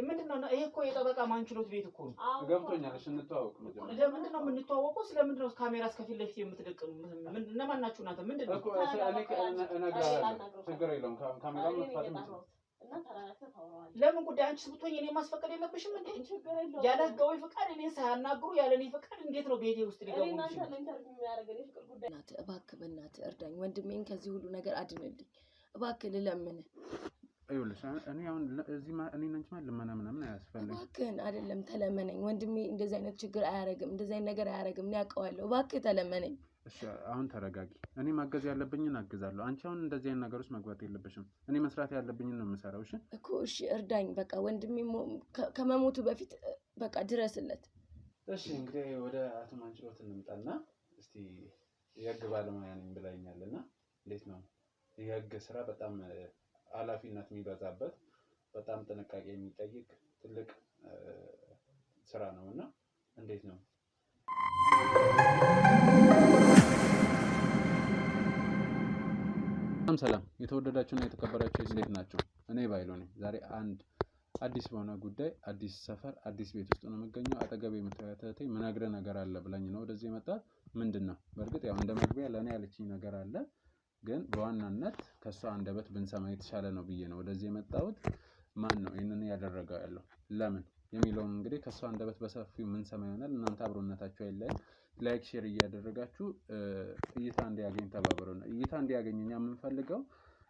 ምንድነው ይሄ እኮ የጠበቃ ማንችሎት ቤት እኮ ነው ገብቶኛል እሺ እንተዋወቅ ነው ለምንድነው የምንተዋወቀው ስለምንድነው ካሜራ እስከፊት ለፊት የምትደቅኑ እነማን ናችሁ እናንተ ምንድነው እኮ እነግራለሁ ችግር የለውም ካሜራ መጥፋት እና ተራራተ ታወራዋለህ ለምን ጉዳይ አንቺ ብትሆኚ እኔ ማስፈቀድ የለብሽም እንዴ ያለ ህጋዊ ፍቃድ እኔን ሳያናግሩ ያለ እኔ ፍቃድ እንዴት ነው ቤቴ ውስጥ ሊገቡ እናንተ ኢንተርቪው የሚያደርገኝ ፍቅር ጉዳይ ናት እባክህ በእናትህ እርዳኝ ወንድሜን ከዚህ ሁሉ ነገር አድንልኝ እባክህ ልለምንህ አይውልሽ እኔ አሁን እዚህ እኔ ነኝ ማለት ለማና ምናምን አያስፈልግም እባክህን አይደለም ተለመነኝ ወንድሜ እንደዚህ አይነት ችግር አያረግም እንደዚህ አይነት ነገር አያረግም እኔ አውቀዋለሁ እባክህ ተለመነኝ እሺ አሁን ተረጋጊ እኔ ማገዝ ያለብኝን አግዛለሁ አንቺ አሁን እንደዚህ አይነት ነገሮች መግባት የለብሽም እኔ መስራት ያለብኝን ነው የምሰራው እሺ እኮ እሺ እርዳኝ በቃ ወንድሜ ከመሞቱ በፊት በቃ ድረስለት እሺ እንግዲህ ወደ አቶ ማንችሎት እንምጣና እስቲ የህግ ባለሙያ ነኝ ብላኛልና እንዴት ነው የህግ ስራ በጣም ኃላፊነት የሚበዛበት በጣም ጥንቃቄ የሚጠይቅ ትልቅ ስራ ነውና እንዴት ነው ሰላም የተወደዳችሁና የተከበራችሁ እንዴት ናችሁ እኔ ባይሎ ነኝ ዛሬ አንድ አዲስ በሆነ ጉዳይ አዲስ ሰፈር አዲስ ቤት ውስጥ ነው የምገኘው አጠገቤ የምታያተተኝ ምናግረ ነገር አለ ብላኝ ነው ወደዚህ የመጣት ምንድነው በርግጥ ያው እንደ መግቢያ ለኔ ያለችኝ ነገር አለ ግን በዋናነት ከሷ አንደበት ብንሰማ የተሻለ ነው ብዬ ነው ወደዚህ የመጣሁት ማን ነው ይሄንን ያደረገው ያለው ለምን የሚለውን እንግዲህ ከሷ አንደበት በሰፊው ምን ሰማ ይሆናል እናንተ አብሮነታችሁ አይለይ ላይክ ሼር እያደረጋችሁ እይታ እንዲያገኝ ተባበሩና እይታ እንዲያገኝኛ የምንፈልገው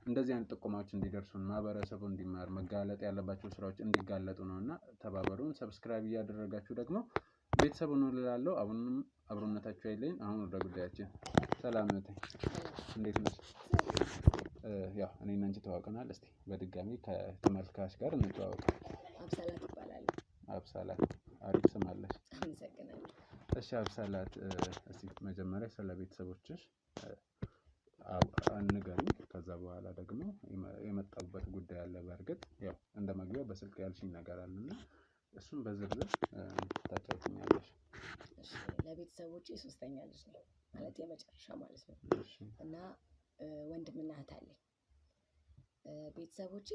እንደዚህ አይነት ጥቆማዎች እንዲደርሱን ማህበረሰቡ እንዲማር መጋለጥ ያለባቸው ስራዎች እንዲጋለጡ ነውና ተባበሩን ሰብስክራይብ እያደረጋችሁ ደግሞ ቤተሰቡ ነው ልላለው አሁንም አብሮነታችሁ አይለኝ አሁን ወደ ጉዳያችን ሰላም ነኝ እንዴት ነሽ ያው እኔና አንቺ ተዋውቀናል እስቲ በድጋሚ ከተመልካች ጋር እንተዋወቅ አብሳላት ይባላል አብሳላት አሪፍ ስም አለሽ አመሰግናለሁ እሺ አብሳላት እስቲ መጀመሪያ ስለ ቤተሰቦችሽ አንገሩኝ ከዛ በኋላ ደግሞ የመጣበት ጉዳይ አለ በርግጥ ያው እንደመግቢያው በስልክ ያልሽኝ ነገር አለና እሱን በዝርዝር ታጫውቱኛለሽ እሺ ለቤተሰቦቼ ሶስተኛ ልጅ ነኝ ማለት የመጨረሻ ማለት ነው እሺ እና ወንድምና እህት አለኝ ቤተሰቦቼ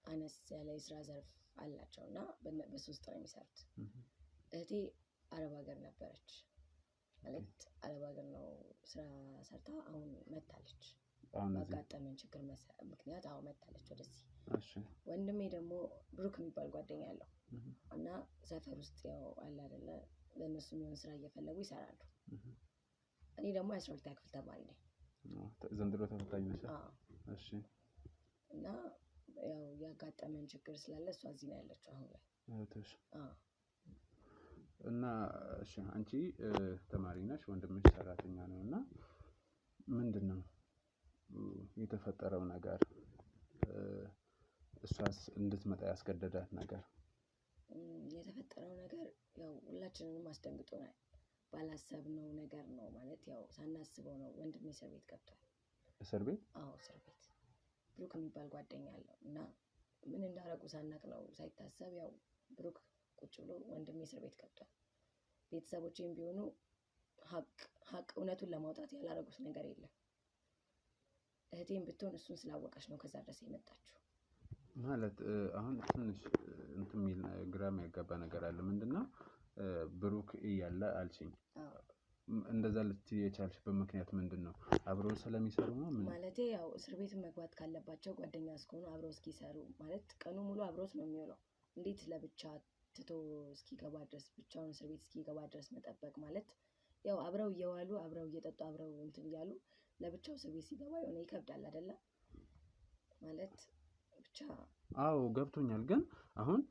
አነስ ያለ የስራ ዘርፍ አላቸውና በሶስት ነው የሚሰሩት እህቴ አረብ ሀገር ነበረች ማለት አረብ ሀገር ነው ስራ ሰርታ አሁን መጣለች ባጋጠመን ችግር ምክንያት አሁን መጣለች ወደዚህ እሺ ወንድሜ ደግሞ ብሩክ የሚባል ጓደኛ አለው እና ሰፈር ውስጥ ያው አለ አይደለ ለነሱ የሚሆን ስራ እየፈለጉ ይሰራሉ እኔ ደግሞ የ12ኛ ክፍል ተማሪ ነኝ ዘንድሮ ተፈታኝ ነሽ እሺ እና ያው ያጋጠመን ችግር ስላለ እሷ እዚህ ነው ያለችው አሁን ላይ እህትሽ እና እሺ አንቺ ተማሪ ነሽ ወንድምሽ ሰራተኛ ነውና ምንድነው የተፈጠረው ነገር እሷስ እንድትመጣ ያስገደዳት ነገር የተፈጠረው ነገር ያው ሁላችንንም አስደንግጦናል ባላሰብነው ነገር ነው ማለት ያው ሳናስበው ነው ወንድሜ እስር ቤት ገብቷል እስር ቤት አዎ እስር ቤት ብሩክ የሚባል ጓደኛ አለው እና ምን እንዳረጉ ሳናቅ ነው ሳይታሰብ ያው ብሩክ ቁጭ ብሎ ወንድሜ እስር ቤት ገብቷል ቤተሰቦቼም ቢሆኑ ሀቅ እውነቱን ለማውጣት ያላረጉት ነገር የለም እህቴም ብትሆን እሱን ስላወቀች ነው ከዛ ድረስ የመጣችው ማለት አሁን ትንሽ እንትን ሚል ግራም ያጋባ ነገር አለ ምንድነው ብሩክ እያለ አልሽኝ እንደዛ ልትይ የቻልሽበት ምክንያት ምንድነው አብሮ ስለሚሰሩ ነው ማለት ያው እስር ቤት መግባት ካለባቸው ጓደኛ እስከሆኑ አብሮ እስኪሰሩ ማለት ቀኑ ሙሉ አብሮት ነው የሚውለው እንዴት ለብቻ ትቶ እስኪገባ ድረስ ብቻውን እስር ቤት እስኪገባ ድረስ መጠበቅ ማለት ያው አብረው እየዋሉ አብረው እየጠጡ አብረው እንትን ይያሉ ለብቻው እስር ቤት ሲገባ የሆነ ይከብዳል አይደለ ማለት ብቻ አዎ ገብቶኛል ግን አሁን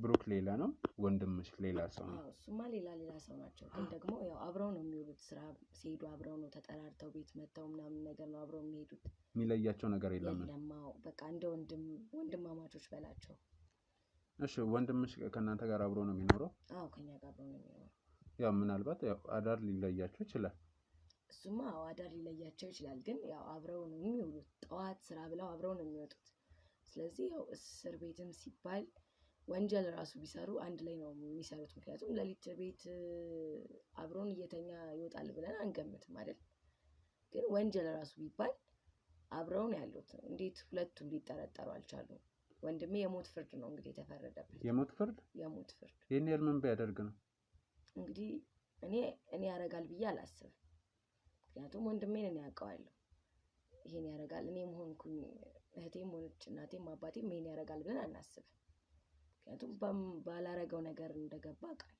ብሩክ ሌላ ነው ወንድምሽ ሌላ ሰው ነው አዎ እሱማ ሌላ ሰው ናቸው ግን ደግሞ ያው አብረው ነው የሚውሉት ስራ ሲሄዱ አብረው ነው ተጠራርተው ቤት መተው ምናምን ነገር ነው አብረው የሚሄዱት የሚለያቸው ነገር የለም ለማው በቃ እንደ ወንድማማቾች በላቸው እሺ ወንድምሽ ከእናንተ ጋር አብሮ ነው የሚኖረው አዎ ከኛ ጋር አብሮ ነው የሚኖረው ያው ምናልባት ያው አዳር ሊለያቸው ይችላል እሱማ አዳር ሊለያቸው ይችላል ግን ያው አብረው ነው የሚውሉት ጠዋት ስራ ብለው አብረው ነው የሚወጡት ስለዚህ ያው እስር ቤትም ሲባል ወንጀል ራሱ ቢሰሩ አንድ ላይ ነው የሚሰሩት ምክንያቱም ለሊት ቤት አብሮን እየተኛ ይወጣል ብለን አንገምትም አይደል ግን ወንጀል ራሱ ቢባል አብረውን ያሉት እንዴት ሁለቱም ሊጠረጠሩ አልቻሉም ወንድሜ የሞት ፍርድ ነው እንግዲህ የተፈረደበት። የሞት ፍርድ? የሞት ፍርድ። ይሄን ምን ቢያደርግ ነው? እንግዲህ እኔ ያረጋል ብዬ አላስብም። ምክንያቱም ወንድሜን እኔ ያውቀዋለሁ። ይሄን ያረጋል እኔም ሆንኩኝ እህቴም ሆነች እናቴም አባቴም ይሄን ያረጋል ብለን አናስብም። ምክንያቱም ባላረገው ነገር እንደገባ አውቃለሁ።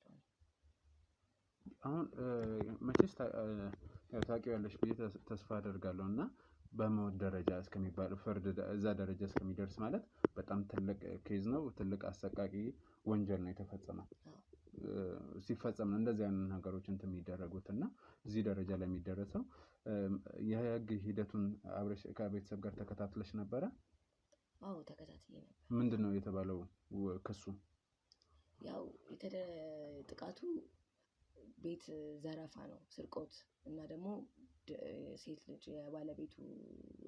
አሁን መቼስ ታውቂዋለሽ ብዬ ተስፋ አደርጋለሁ። እና በሞት ደረጃ እስከሚባል ፍርድ እዛ ደረጃ እስከሚደርስ ማለት በጣም ትልቅ ኬዝ ነው። ትልቅ አሰቃቂ ወንጀል ነው የተፈጸመው። ሲፈጸም ነው እንደዚህ አይነት ነገሮች እንትን የሚደረጉት እና እዚህ ደረጃ ላይ የሚደረሰው። የህግ ሂደቱን አብረሽ ከቤተሰብ ጋር ተከታትለሽ ነበረ? አዎ ተከታትዬ ነበር። ምንድነው የተባለው ክሱ? ያው ጥቃቱ ቤት ዘረፋ ነው፣ ስርቆት እና ደግሞ ሴት ልጅ የባለቤቱ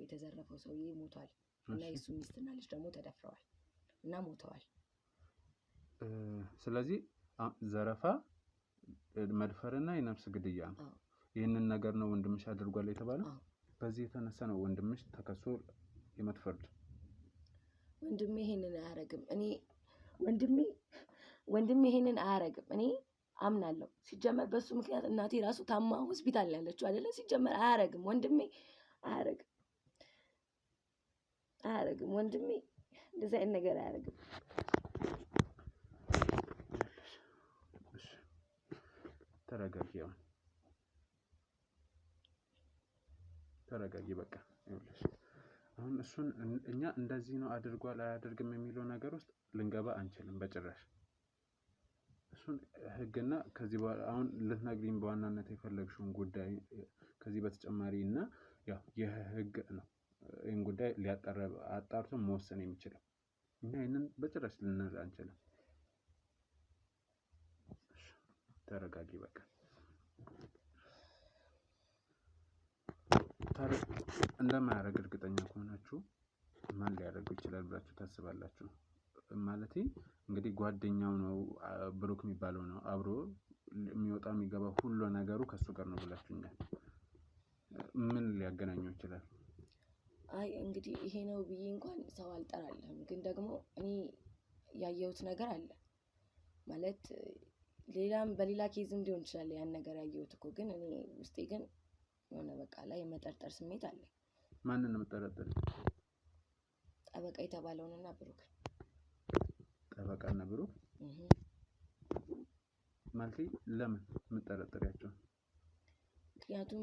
የተዘረፈው ሰውዬ ሞቷል እና የሱ ሚስትና ልጅ ደግሞ ተደፍረዋል እና ሞተዋል። ስለዚህ ዘረፋ፣ መድፈርና የነፍስ ግድያ ነው። ይህንን ነገር ነው ወንድምሽ አድርጓል የተባለው። በዚህ የተነሳ ነው ወንድምሽ ተከሶ የሞት ፍርድ። ወንድሜ ይሄንን አያረግም። ወንድሜ ይሄንን አያረግም። እኔ አምናለሁ። ሲጀመር በሱ ምክንያት እናቴ ራሱ ታማ ሆስፒታል ነው ያለችው አይደለ? ሲጀመር አያረግም። ወንድሜ አያረግም። ወንድሜ እንደዚህ አይነት ነገር አያረግም። ተረጋጊ በቃ። ይኸውልሽ አሁን እሱን እኛ እንደዚህ ነው አድርጓል አያደርግም የሚለው ነገር ውስጥ ልንገባ አንችልም በጭራሽ። እሱን ህግና ከዚህ በኋላ አሁን ልትነግሪኝ በዋናነት የፈለግሽውን ጉዳይ ከዚህ በተጨማሪ እና ያው የህግ ነው ይህን ጉዳይ አጣርቶ መወሰን የሚችለው። እኛ ይህንን በጭራሽ ልንል አንችልም። ተረጋጊ በቃ። እንደማያደርግ እርግጠኛ ከሆናችሁ ማን ሊያደርግ ይችላል ብላችሁ ታስባላችሁ? ማለቴ እንግዲህ ጓደኛው ነው ብሩክ የሚባለው ነው አብሮ የሚወጣ የሚገባ ሁሉ ነገሩ ከሱ ጋር ነው ብላችሁኛል። ምን ሊያገናኘው ይችላል? አይ እንግዲህ ይሄ ነው ብዬ እንኳን ሰው አልጠራልህም፣ ግን ደግሞ እኔ ያየሁት ነገር አለ ማለት በሌላ ኬዝም ሊሆን ይችላል ያን ነገር ያየሁት እኮ። ግን እኔ ውስጤ ግን የሆነ በቃ ላይ የመጠርጠር ስሜት አለ። ማንን ነው የምጠረጥረው? ጠበቃ የተባለውንና ብሩክ። ጠበቃና ብሩክ ማለቴ ለምን የምጠረጥሪያቸው? ምክንያቱም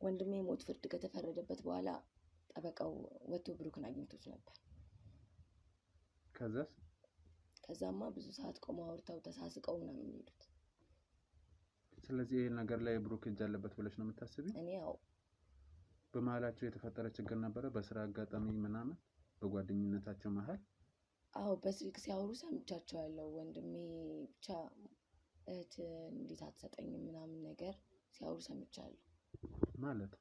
ወንድሜ የሞት ፍርድ ከተፈረደበት በኋላ ጠበቃው ወጥቶ ብሩክን አግኝቶት ነበር። ከዛማ ብዙ ሰዓት ቆመው አውርተው ተሳስቀው ምናምን የሚሄዱት። ስለዚህ ይሄ ነገር ላይ ብሩክ እጅ አለበት ብለሽ ነው የምታስቢው? እኔ ያው በመሀላቸው የተፈጠረ ችግር ነበረ በስራ አጋጣሚ ምናምን በጓደኝነታቸው መሀል? አዎ በስልክ ሲያወሩ ሰምቻቸዋለሁ። ወንድሜ ብቻ እህት እንዴት አትሰጠኝም ምናምን ነገር ሲያወሩ ሰምቻለሁ። ማለት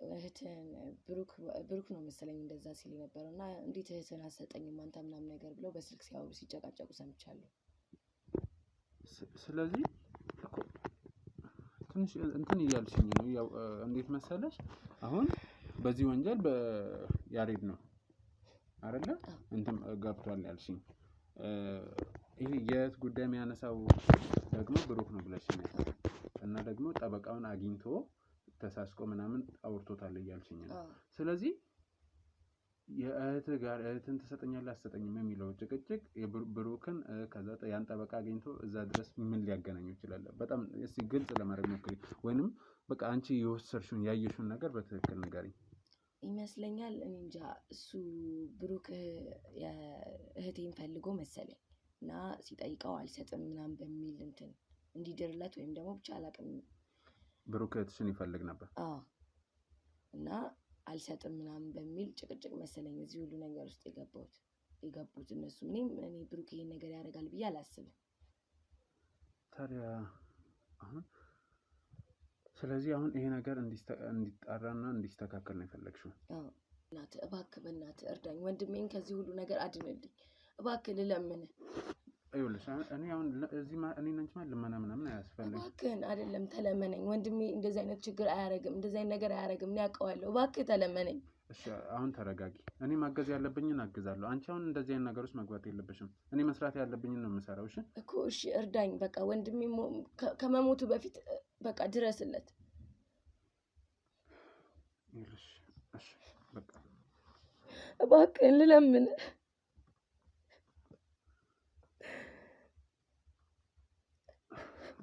እህትን ብሩክ ነው መሰለኝ እንደዛ ሲል የነበረው እና እንዴት እህትን አትሰጠኝም አንተ ምናምን ነገር ብለው በስልክ ሲያወሩ ሲጨቃጨቁ ሰምቻለሁ። ስለዚህ ትንሽ እንትን እያልሽኝ ነው። ያው እንዴት መሰለሽ አሁን በዚህ ወንጀል ያሬድ ነው አይደለ እንትን ገብቷል ያልሽኝ። ይሄ የት ጉዳይ የሚያነሳው ደግሞ ብሩክ ነው ብለሽኛል። እና ደግሞ ጠበቃውን አግኝቶ ተሳስቆ ምናምን አውርቶታል እያልሽኝ ነው። ስለዚህ እህትን ትሰጠኛለህ አትሰጠኝም የሚለው ጭቅጭቅ ብሩክን ከዛ ያን ጠበቃ አግኝቶ እዛ ድረስ ምን ሊያገናኙ ይችላል? በጣም እስኪ ግልጽ ለማድረግ ሞክሪ። ወይንም በቃ አንቺ የወሰድሽውን ያየሽውን ነገር በትክክል ንገሪኝ። ይመስለኛል እኔ እንጃ እሱ ብሩክ እህቴን ፈልጎ መሰለኝ እና ሲጠይቀው አልሰጥም ምናምን በሚል እንትን እንዲድርለት ወይም ደግሞ ብቻ አላውቅም። ብሩክ እህትሽን ይፈልግ ነበር? አዎ። እና አልሰጥም ምናምን በሚል ጭቅጭቅ መሰለኝ እዚህ ሁሉ ነገር ውስጥ የገቡት እነሱ። እኔ ብሩክ ይሄን ነገር ያደርጋል ብዬ አላስብም። ታዲያ ስለዚህ አሁን ይሄ ነገር እንዲጣራና እንዲስተካከል ነው የፈለግሽው? አዎ። እባክህ በእናትህ እርዳኝ፣ ወንድሜን ከዚህ ሁሉ ነገር አድንልኝ እባክህ ልለምንህ። ይኸውልሽ እኔ አሁን እዚህ እኔና አንቺ ማለት ልመና ምናምን አያስፈልግም። እባክህን አይደለም ተለመነኝ። ወንድሜ እንደዚህ አይነት ችግር አያረግም፣ እንደዚህ አይነት ነገር አያረግም። እኔ አውቀዋለሁ። እባክህ ተለመነኝ። እሺ አሁን ተረጋጊ። እኔ ማገዝ ያለብኝን አግዛለሁ። አንቺ አሁን እንደዚህ አይነት ነገር ውስጥ መግባት የለብሽም። እኔ መስራት ያለብኝን ነው የምሰራው። እሺ እኮ እሺ እርዳኝ። በቃ ወንድሜ ከመሞቱ በፊት በቃ ድረስለት። እሺ በቃ እባክህን ልለምን።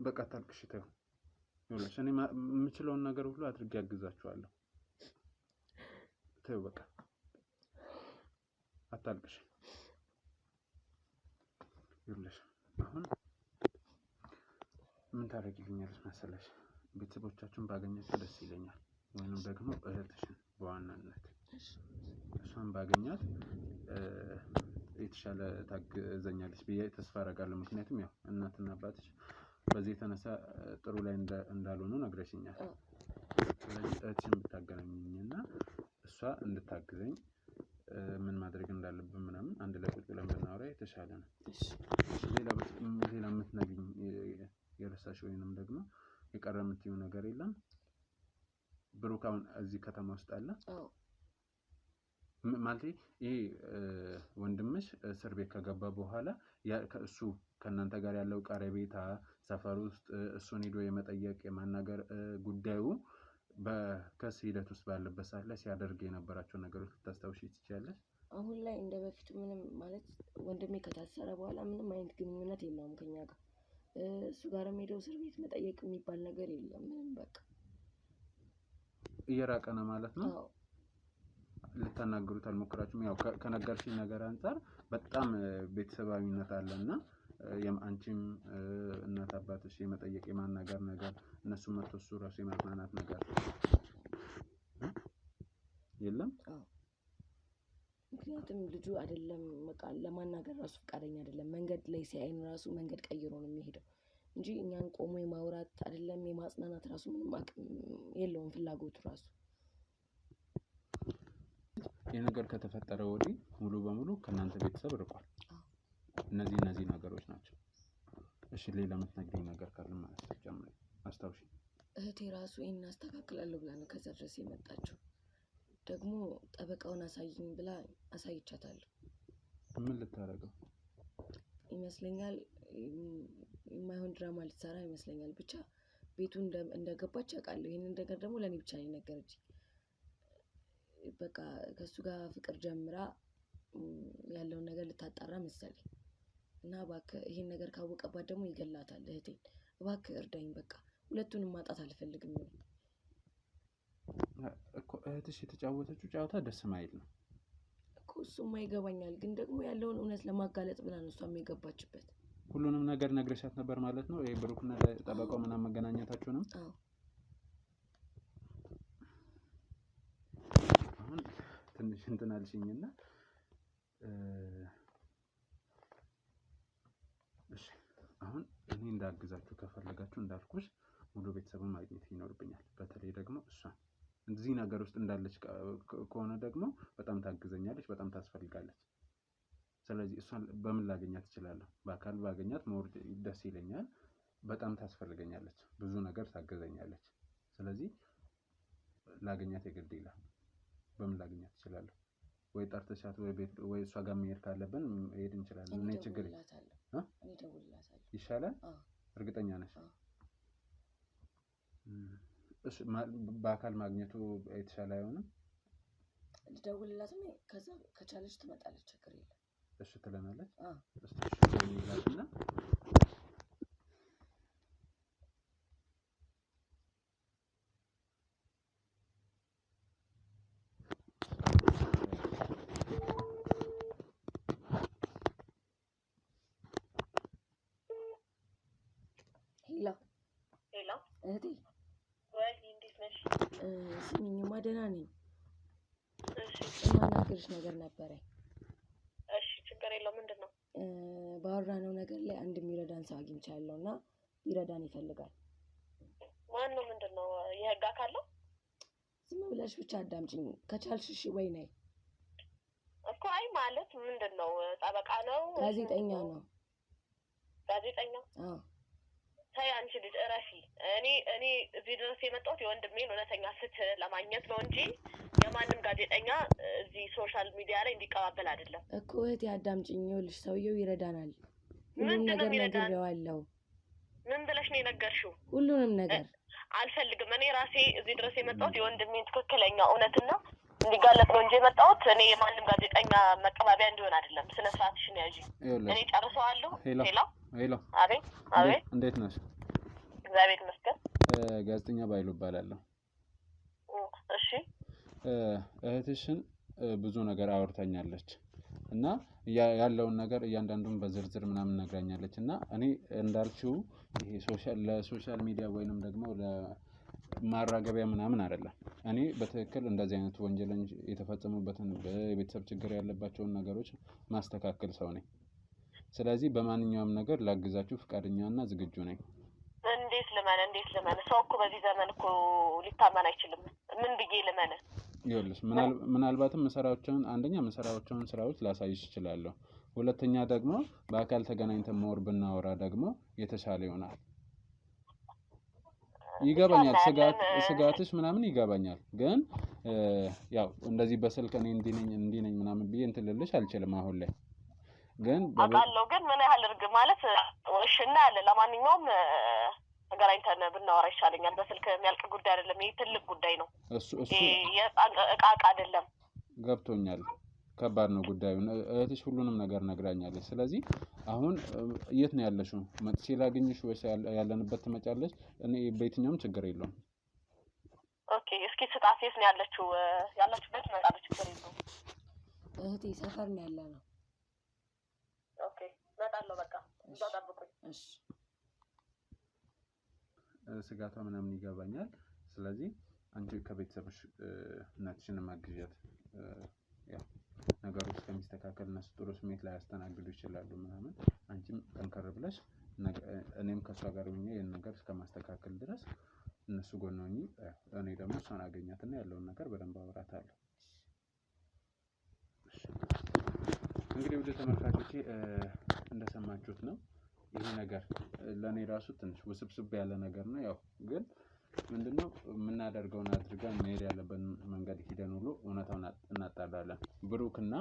በቃ ታልቅሽ ተይው። ይኸውልሽ እኔ የምችለውን ነገር ሁሉ አድርጌ ያግዛችኋለሁ። ተይው በቃ አታልቅሽ። ይኸውልሽ አሁን ምን ታደርጊልኛለሽ መሰለሽ? ቤተሰቦቻችሁን ባገኛቸው ደስ ይለኛል። ወይንም ደግሞ እህትሽን በዋናነት እሷን ባገኛት የተሻለ ታግዘኛለች ብዬ ተስፋ አደርጋለሁ። ምክንያቱም ያው እናትና አባትሽ በዚህ የተነሳ ጥሩ ላይ እንዳልሆኑ ነግረሽኛል። ስለዚህ እህትሽን ብታገናኝኝና እሷ እንድታግዘኝ ምን ማድረግ እንዳለብን ምናምን አንድ ላይ ቁጭ ብለን ብናወራ የተሻለ ነው። ሌላ የምትነግሪኝ የረሳሽ ወይንም ደግሞ የቀረ የምትይው ነገር የለም? ብሩክ አሁን እዚህ ከተማ ውስጥ አለ? አዎ። ማለቴ ይሄ ወንድምሽ እስር ቤት ከገባ በኋላ ከእሱ ከእናንተ ጋር ያለው ቀረቤታ ሰፈር ውስጥ እሱን ሄዶ የመጠየቅ የማናገር ጉዳዩ በክስ ሂደት ውስጥ ባለበት ሰዓት ላይ ሲያደርግ የነበራቸው ነገሮች ልታስታውሺ ትችያለሽ? አሁን ላይ እንደ በፊቱ ምንም ማለት ወንድሜ ከታሰረ በኋላ ምንም አይነት ግንኙነት የለውም ከኛ ጋር። እሱ ጋርም ሄደው እስር ቤት መጠየቅ የሚባል ነገር የለም። ምንም በቃ እየራቀ ነው ማለት ነው። አዎ። ልታናግሩት አልሞከራችሁም? ያው ከነገርሽኝ ነገር አንፃር በጣም ቤተሰባዊነት አለና አንቺም እናት አባትሽ የመጠየቅ የማናገር ነገር እነሱም መጥቶ እሱ ራሱ የማጽናናት ነገር የለም? አዎ። ምክንያቱም ልጁ አይደለም በቃ ለማናገር ራሱ ፈቃደኛ አይደለም። መንገድ ላይ ሲያይን ራሱ መንገድ ቀይሮ ነው የሚሄደው እንጂ እኛን ቆሞ የማውራት አይደለም የማጽናናት ራሱ ምንም አቅም የለውም፣ ፍላጎቱ ራሱ። ይህ ነገር ከተፈጠረ ወዲህ ሙሉ በሙሉ ከእናንተ ቤተሰብ ርቋል። እነዚህ ነገሮች ናቸው። እሺ ሌላ የምትነግሪኝ ነገር ካለ ማለት ተጨምሪ አስታውሺ። እህቴ ራሱ ይሄን አስተካክላለሁ ብላ ነው ከዛ ድረስ የመጣችው። ደግሞ ጠበቃውን አሳይኝ ብላ አሳይቻታለሁ። ምን ልታረገው ይመስለኛል? የማይሆን ድራማ ልትሰራ ይመስለኛል። ብቻ ቤቱ እንደገባች ያውቃለሁ። ይሄንን ነገር ደግሞ ለኔ ብቻ ነው የነገረችኝ። በቃ ከሱ ጋር ፍቅር ጀምራ ያለውን ነገር ልታጣራ መሰለኝ። እና እባክህ ይሄን ነገር ካወቀባት ደግሞ ይገላታል እህቴን። እባክህ እርዳኝ። በቃ ሁለቱንም ማጣት አልፈልግም እኮ። እህትሽ የተጫወተችው ጨዋታ ደስ ማይል ነው እኮ። እሱማ ይገባኛል፣ ግን ደግሞ ያለውን እውነት ለማጋለጥ ብላ ነው እሷም የገባችበት። ሁሉንም ነገር ነግረሻት ነበር ማለት ነው? ይሄ ብሩክና ጠበቃው ምናምን መገናኘታችሁንም? አዎ። አሁን ትንሽ እንትን አልሽኝና እሺ አሁን እኔ እንዳግዛችሁ ከፈለጋችሁ እንዳልኩሽ ሙሉ ቤተሰቡን ማግኘት ይኖርብኛል። በተለይ ደግሞ እሷን እዚህ ነገር ውስጥ እንዳለች ከሆነ ደግሞ በጣም ታግዘኛለች፣ በጣም ታስፈልጋለች። ስለዚህ እሷን በምን ላገኛት እችላለሁ? በአካል ባገኛት ሞር ደስ ይለኛል። በጣም ታስፈልገኛለች፣ ብዙ ነገር ታገዘኛለች። ስለዚህ ላገኛት የግድ ይላል። በምን ላገኛት እችላለሁ? ወይ ጠርተሻት ወይ እሷ ጋር መሄድ ካለብን መሄድ እንችላለን። እኔ ችግር ይሻላል። እርግጠኛ ነሽ? እሺ በአካል ማግኘቱ የተሻለ አይሆንም? ልደውልላት ነው። ከዛ ከቻለች ትመጣለች፣ ችግር የለም። እሺ ትለናለች። እስቲ ይላልና ሄሎ እህቴ። ወይ እንዴት ነሽ? ስሚኝማ ደህና ነኝ። እሺ የማናግርሽ ነገር ነበረኝ። እሺ ችግር የለውም። ምንድን ነው? ባወራነው ነገር ላይ አንድ የሚረዳን ሰው አግኝቻለሁ እና ሊረዳን ይፈልጋል። ማን ነው? ምንድን ነው? የህግ አካል ነው? ዝም ብለሽ ብቻ አዳምጪኝ ከቻልሽ። እሺ ወይ ነይ እኮ። አይ ማለት ምንድን ነው? ጠበቃ ነው? ጋዜጠኛ ነው። ጋዜጠኛ? አዎ። ተይ አንቺ ልጅ እረፊ። እኔ እዚህ ድረስ የመጣሁት የወንድሜን እውነተኛ ፍትህ ለማግኘት ነው እንጂ የማንም ጋዜጠኛ እዚህ ሶሻል ሚዲያ ላይ እንዲቀባበል አይደለም እኮ እህቴ አዳምጪኝ። ይኸውልሽ ሰውየው ይረዳናል። ሁሉንም ነገር ነግሬዋለሁ። ምን ብለሽ ነው የነገርሽው? ሁሉንም ነገር አልፈልግም። እኔ ራሴ እዚህ ድረስ የመጣሁት የወንድሜን ትክክለኛ እውነትና እንዲጋለጥ ነው እንጂ የመጣሁት እኔ የማንም ጋዜጠኛ መቀባቢያ እንዲሆን አይደለም። ስነ ስርዓትሽን ያዢ። እኔ ጨርሰዋለሁ። ሄሎ አቤት እንዴት ነሽ? እግዚአብሔር ይመስገን። ጋዜጠኛ ባይሉ እባላለሁ። እሺ እህትሽን ብዙ ነገር አውርታኛለች እና ያለውን ነገር እያንዳንዱን በዝርዝር ምናምን ነግራኛለች እና እኔ እንዳልችው ይሄ ለሶሻል ሚዲያ ወይንም ደግሞ ለማራገቢያ ምናምን አይደለም። እኔ በትክክል እንደዚህ አይነት ወንጀለኞች የተፈጸሙበትን በቤተሰብ ችግር ያለባቸውን ነገሮች ማስተካከል ሰው ነኝ። ስለዚህ በማንኛውም ነገር ላግዛችሁ ፈቃደኛና ዝግጁ ነኝ። እንዴት ልመን? ሰው እኮ በዚህ ዘመን እኮ ሊታመን አይችልም። ምን ብዬ ልመን? ይኸውልሽ ምናልባትም የምሰራቸውን ስራዎች ላሳይሽ እችላለሁ። ሁለተኛ ደግሞ በአካል ተገናኝተን መወር ብናወራ ደግሞ የተሻለ ይሆናል። ይገባኛል፣ ስጋትሽ ምናምን ይገባኛል። ግን ያው እንደዚህ በስልክ እኔ እንዲህ ነኝ ምናምን ብዬ እንትን ልልሽ አልችልም አሁን ላይ። ግን አውቃለሁ፣ ግን ምን ያህል እርግ ማለት እሺ እናያለን። ለማንኛውም ተገናኝተን ብናወራ ይሻለኛል። በስልክ የሚያልቅ ጉዳይ አይደለም። ይሄ ትልቅ ጉዳይ ነው። እሱ እቃ አይደለም። ገብቶኛል። ከባድ ነው ጉዳዩ። እህትሽ ሁሉንም ነገር ነግራኛለች። ስለዚህ አሁን የት ነው ያለሽው? መጥቼ ላግኝሽ ወይስ ያለንበት ትመጫለሽ? እኔ በየትኛውም ችግር የለውም። ኦኬ፣ እስኪ ስጣት። የት ነው ያለችው? ያለችበት መጣለች፣ ችግር የለውም። እህቴ ሰፈር ነው ያለነው። ኦኬ፣ እመጣለሁ። በቃ እዛው ጠብቁኝ። እሺ። ስጋቷ ምናምን ይገባኛል። ስለዚህ አንቺ ከቤተሰብሽ እናትሽን ማግዣት፣ ያው ነገሮች ከሚስተካከል እነሱ ጥሩ ስሜት ላይ ያስተናግዱ ይችላሉ ምናምን። አንቺም ጠንከር ብለሽ እኔም ከሷ ጋር ሆኜ ይሄን ነገር እስከማስተካከል ድረስ እነሱ ጎን ሆኜ እኔ ደግሞ እሷን አገኛትና ያለውን ነገር በደንብ አወራታለሁ። እንግዲህ ወደ ተመልካቾቼ እንደሰማችሁት ነው። ይሄ ነገር ለኔ ራሱ ትንሽ ውስብስብ ያለ ነገር ነው። ያው ግን ምንድነው የምናደርገውን አድርገን መሄድ ያለብን መንገድ ሂደን ሁሉ እውነታውን እናጣራለን። ብሩክና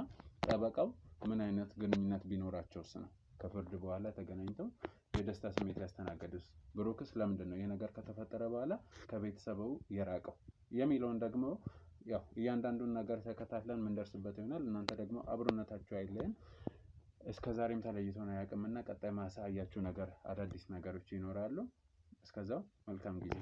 ጠበቃው ምን አይነት ግንኙነት ቢኖራቸውስ ነው ከፍርድ በኋላ ተገናኝተው የደስታ ስሜት ያስተናገዱስ? ብሩክስ ለምንድን ነው ይሄ ነገር ከተፈጠረ በኋላ ከቤተሰቡ የራቀው የሚለውን ደግሞ ያው እያንዳንዱን ነገር ተከታትለን ምንደርስበት ይሆናል። እናንተ ደግሞ አብሮነታችሁ አይለየን። እስከዛሬም ተለይቶን አያውቅምና ቀጣይ ማሳያችሁ ነገር አዳዲስ ነገሮች ይኖራሉ። እስከዛው መልካም ጊዜ።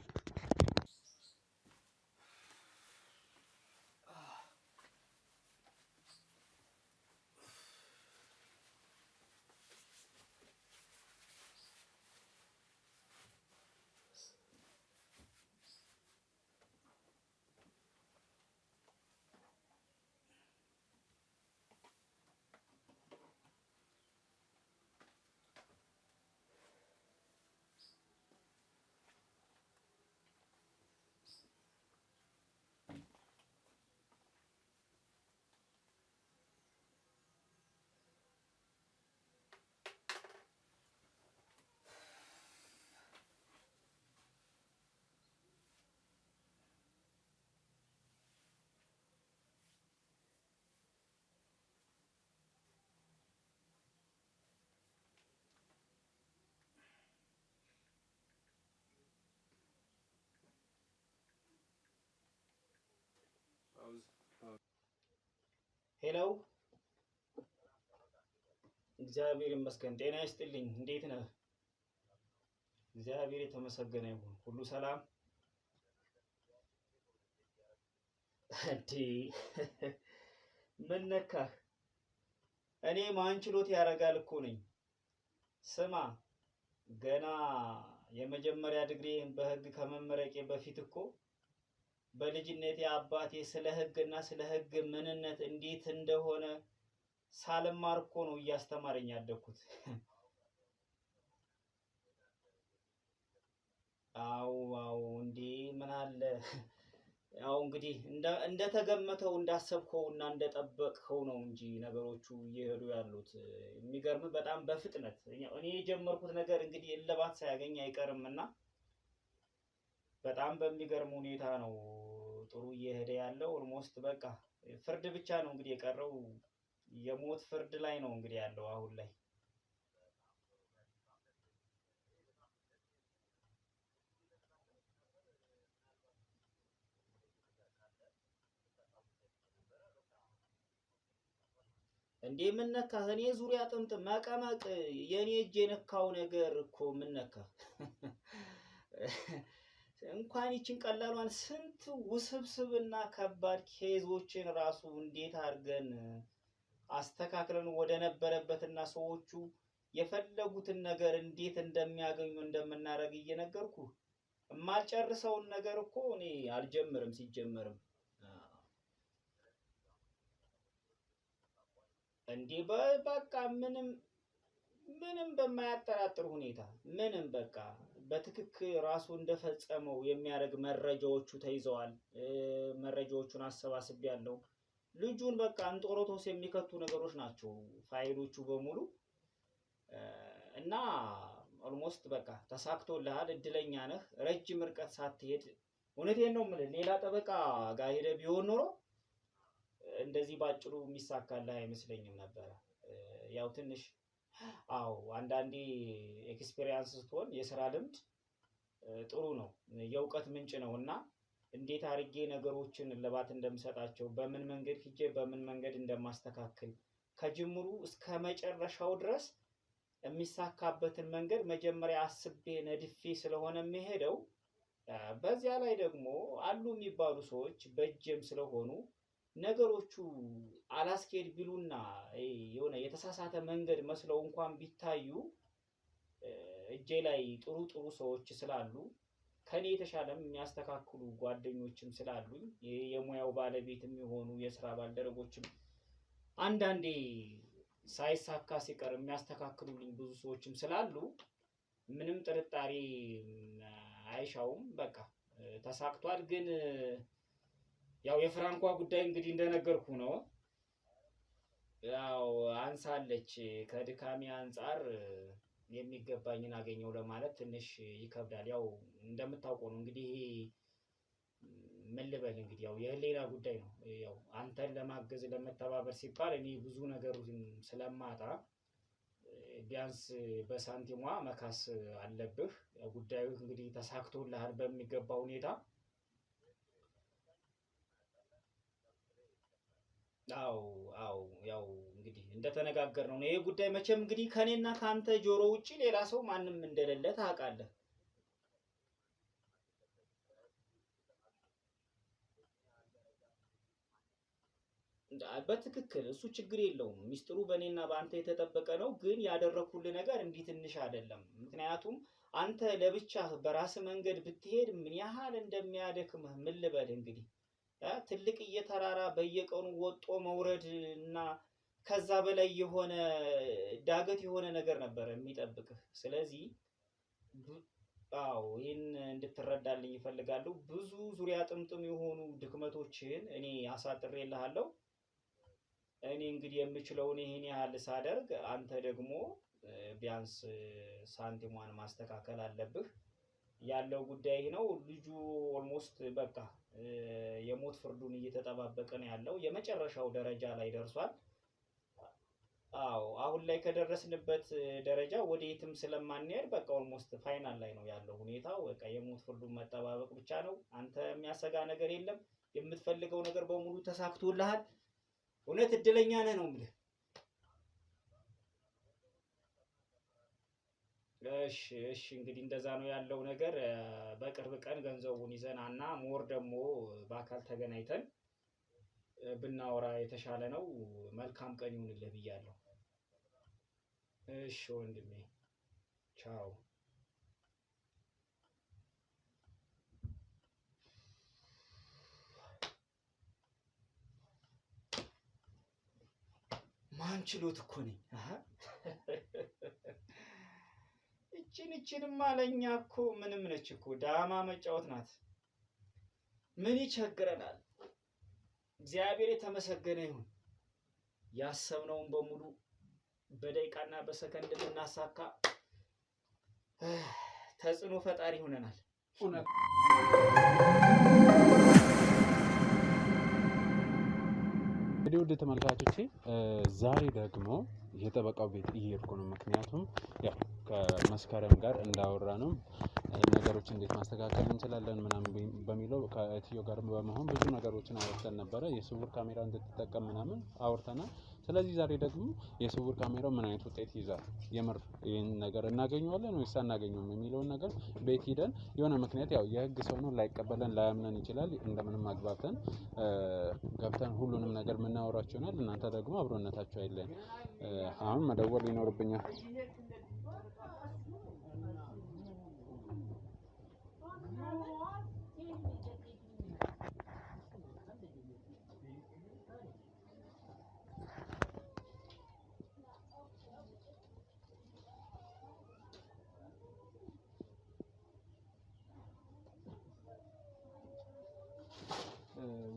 ሄሎ፣ እግዚአብሔር ይመስገን። ጤና ይስጥልኝ። እንዴት ነህ? እግዚአብሔር የተመሰገነ ይሁን። ሁሉ ሰላም? እንዴ ምን ነካህ? እኔ ማን ችሎት ያደርጋል እኮ ነኝ። ስማ፣ ገና የመጀመሪያ ዲግሪን በህግ ከመመረቄ በፊት እኮ በልጅነቴ አባቴ ስለ ህግና ስለ ህግ ምንነት እንዴት እንደሆነ ሳልማር እኮ ነው እያስተማረኝ ያደኩት። አዎ እንዴ ምን አለ ያው እንግዲህ እንደተገመተው እንዳሰብከውና እንደጠበቅከው ነው እንጂ ነገሮቹ እየሄዱ ያሉት። የሚገርም በጣም በፍጥነት እኔ የጀመርኩት ነገር እንግዲህ እልባት ሳያገኝ አይቀርምና በጣም በሚገርም ሁኔታ ነው ጥሩ እየሄደ ያለው ኦልሞስት በቃ ፍርድ ብቻ ነው እንግዲህ የቀረው። የሞት ፍርድ ላይ ነው እንግዲህ ያለው አሁን ላይ። እንዴ ምን ነካህ? እኔ ዙሪያ ጥምጥም መቀመቅ የኔ እጅ የነካው ነገር እኮ ምን ነካህ? እንኳን ይችን ቀላሏን ስንት ውስብስብና ከባድ ኬዞችን ራሱ እንዴት አድርገን አስተካክለን ወደ ነበረበትና ሰዎቹ የፈለጉትን ነገር እንዴት እንደሚያገኙ እንደምናደርግ እየነገርኩ የማልጨርሰውን ነገር እኮ እኔ አልጀምርም። ሲጀመርም እንዴ በቃ ምንም በማያጠራጥር ሁኔታ ምንም በቃ በትክክል ራሱ እንደፈጸመው የሚያደርግ መረጃዎቹ ተይዘዋል። መረጃዎቹን አሰባስቤያለሁ። ልጁን በቃ እንጦሮጦስ የሚከቱ ነገሮች ናቸው ፋይሎቹ በሙሉ እና ኦልሞስት በቃ ተሳክቶልሃል። እድለኛ ነህ። ረጅም ርቀት ሳትሄድ እውነቴን ነው የምልህ ሌላ ጠበቃ ጋር ሄደህ ቢሆን ኖሮ እንደዚህ ባጭሩ የሚሳካልህ አይመስለኝም ነበረ። ያው ትንሽ አንዳንዴ ኤክስፒሪየንስ ስትሆን የሥራ ልምድ ጥሩ ነው፣ የእውቀት ምንጭ ነውና እንዴት አድርጌ ነገሮችን እልባት እንደምሰጣቸው በምን መንገድ ሂጄ በምን መንገድ እንደማስተካከል ከጅምሩ እስከ መጨረሻው ድረስ የሚሳካበትን መንገድ መጀመሪያ አስቤ ነድፌ ስለሆነ የሚሄደው። በዚያ ላይ ደግሞ አሉ የሚባሉ ሰዎች በእጄም ስለሆኑ ነገሮቹ አላስኬድ ቢሉና የሆነ የተሳሳተ መንገድ መስለው እንኳን ቢታዩ እጄ ላይ ጥሩ ሰዎች ስላሉ ከኔ የተሻለም የሚያስተካክሉ ጓደኞችም ስላሉኝ የሙያው ባለቤትም የሆኑ የሥራ ባልደረቦችም አንዳንዴ ሳይሳካ ሲቀር የሚያስተካክሉልኝ ብዙ ሰዎችም ስላሉ ምንም ጥርጣሬ አይሻውም። በቃ ተሳክቷል። ግን ያው የፍራንኳ ጉዳይ እንግዲህ እንደነገርኩ ነው። ያው አንሳለች ከድካሜ አንፃር የሚገባኝን አገኘው ለማለት ትንሽ ይከብዳል። ያው እንደምታውቀው ነው እንግዲህ ምን ልበል እንግዲህ ያው የህሊና ጉዳይ ነው። ያው አንተን ለማገዝ ለመተባበር ሲባል እኔ ብዙ ነገሩን ስለማጣ ቢያንስ በሳንቲሟ መካስ አለብህ። ጉዳዩ እንግዲህ ተሳክቶልሃል በሚገባ ሁኔታ። ያው እንግዲህ እንደተነጋገርነው ነው። ይሄ ጉዳይ መቼም እንግዲህ ከኔና ካንተ ጆሮ ውጪ ሌላ ሰው ማንም እንደሌለ ታውቃለህ። በትክክል እሱ ችግር የለውም። ሚስጥሩ በእኔና በአንተ የተጠበቀ ነው። ግን ያደረኩልህ ነገር እንዲህ ትንሽ አይደለም። ምክንያቱም አንተ ለብቻህ በራስህ መንገድ ብትሄድ ምን ያህል እንደሚያደክምህ ምን ልበልህ እንግዲህ ትልቅ እየተራራ በየቀኑ ወጦ መውረድ እና ከዛ በላይ የሆነ ዳገት የሆነ ነገር ነበር የሚጠብቅህ። ስለዚህ ይህን እንድትረዳልኝ ይፈልጋለሁ። ብዙ ዙሪያ ጥምጥም የሆኑ ድክመቶችን እኔ አሳጥሬልሃለሁ። እኔ እንግዲህ የምችለውን ይሄን ያህል ሳደርግ አንተ ደግሞ ቢያንስ ሳንቲሟን ማስተካከል አለብህ። ያለው ጉዳይ ነው። ልጁ ኦልሞስት በቃ የሞት ፍርዱን እየተጠባበቀ ነው ያለው። የመጨረሻው ደረጃ ላይ ደርሷል። አሁን ላይ ከደረስንበት ደረጃ ወደ የትም ስለማንሄድ በቃ ኦልሞስት ፋይናል ላይ ነው ያለው ሁኔታው። በቃ የሞት ፍርዱን መጠባበቅ ብቻ ነው። አንተ የሚያሰጋ ነገር የለም። የምትፈልገው ነገር በሙሉ ተሳክቶልሃል። እውነት እድለኛ ነህ ነው የምልህ። እሺ እንግዲህ እንደዛ ነው ያለው ነገር። በቅርብ ቀን ገንዘቡን ይዘናና ሞር ደግሞ በአካል ተገናኝተን ብናወራ የተሻለ ነው። መልካም ቀን ይሁንልህ ብያለሁ። እሺ ወንድሜ ቻው። ማን ችሎት እኮ ነኝ። እቺን ማለኛ እኮ ምንም ነች እኮ ዳማ መጫወት ናት። ምን ይቸግረናል? እግዚአብሔር የተመሰገነ ይሁን። ያሰብነውን በሙሉ በደቂቃና በሰከንድ ልናሳካ ተጽዕኖ ፈጣሪ ሆነናል። እንግዲህ ውድ ተመልካቾቼ ዛሬ ደግሞ የጠበቃው ቤት እየሄድኩ ነው። ምክንያቱም ያው ከመስከረም ጋር እንዳወራ ነው ነገሮች እንዴት ማስተካከል እንችላለን ምናምን በሚለው ከእትዮ ጋር በመሆን ብዙ ነገሮችን አወርተን ነበረ። የስውር ካሜራ እንድትጠቀም ምናምን አወርተናል። ስለዚህ ዛሬ ደግሞ የስውር ካሜራው ምን አይነት ውጤት ይዛል፣ የምር ይህን ነገር እናገኘዋለን ወይስ አናገኘውም የሚለውን ነገር ቤት ሂደን የሆነ ምክንያት ያው የህግ ሰው ነው ላይቀበለን ላያምነን ይችላል። እንደምንም አግባብተን ገብተን ሁሉንም ነገር የምናወራቸው ይሆናል። እናንተ ደግሞ አብሮነታችሁ አይለኝ። አሁን መደወል ይኖርብኛል።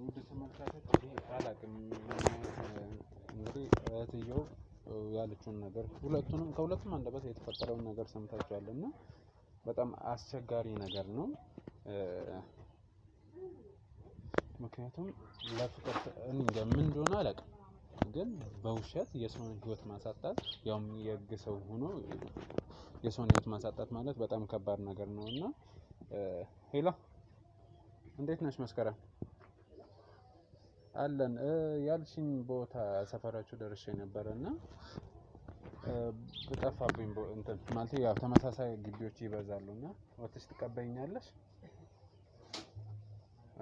ውድ ተመልካቾች ይሄ አላውቅም እንግዲህ እህትየው ያለችውን ነገር ከሁለቱም አንደበት የተፈጠረውን ነገር ሰምታችኋል እና በጣም አስቸጋሪ ነገር ነው። ምክንያቱም ለፍቅር እንጃ ምን እንደሆነ አላውቅም፣ ግን በውሸት የሰውን ህይወት ማሳጣት ያውም የህግ ሰው ሆኖ የሰውን ህይወት ማሳጣት ማለት በጣም ከባድ ነገር ነው እና ሄሎ እንዴት ነሽ መስከረም? አለን ያልሽኝ ቦታ ሰፈራችሁ ደርሼ ነበርና በጠፋብኝ እንትን ማለት ያው ተመሳሳይ ግቢዎች ይበዛሉና ወጥተሽ ትቀበይኛለሽ?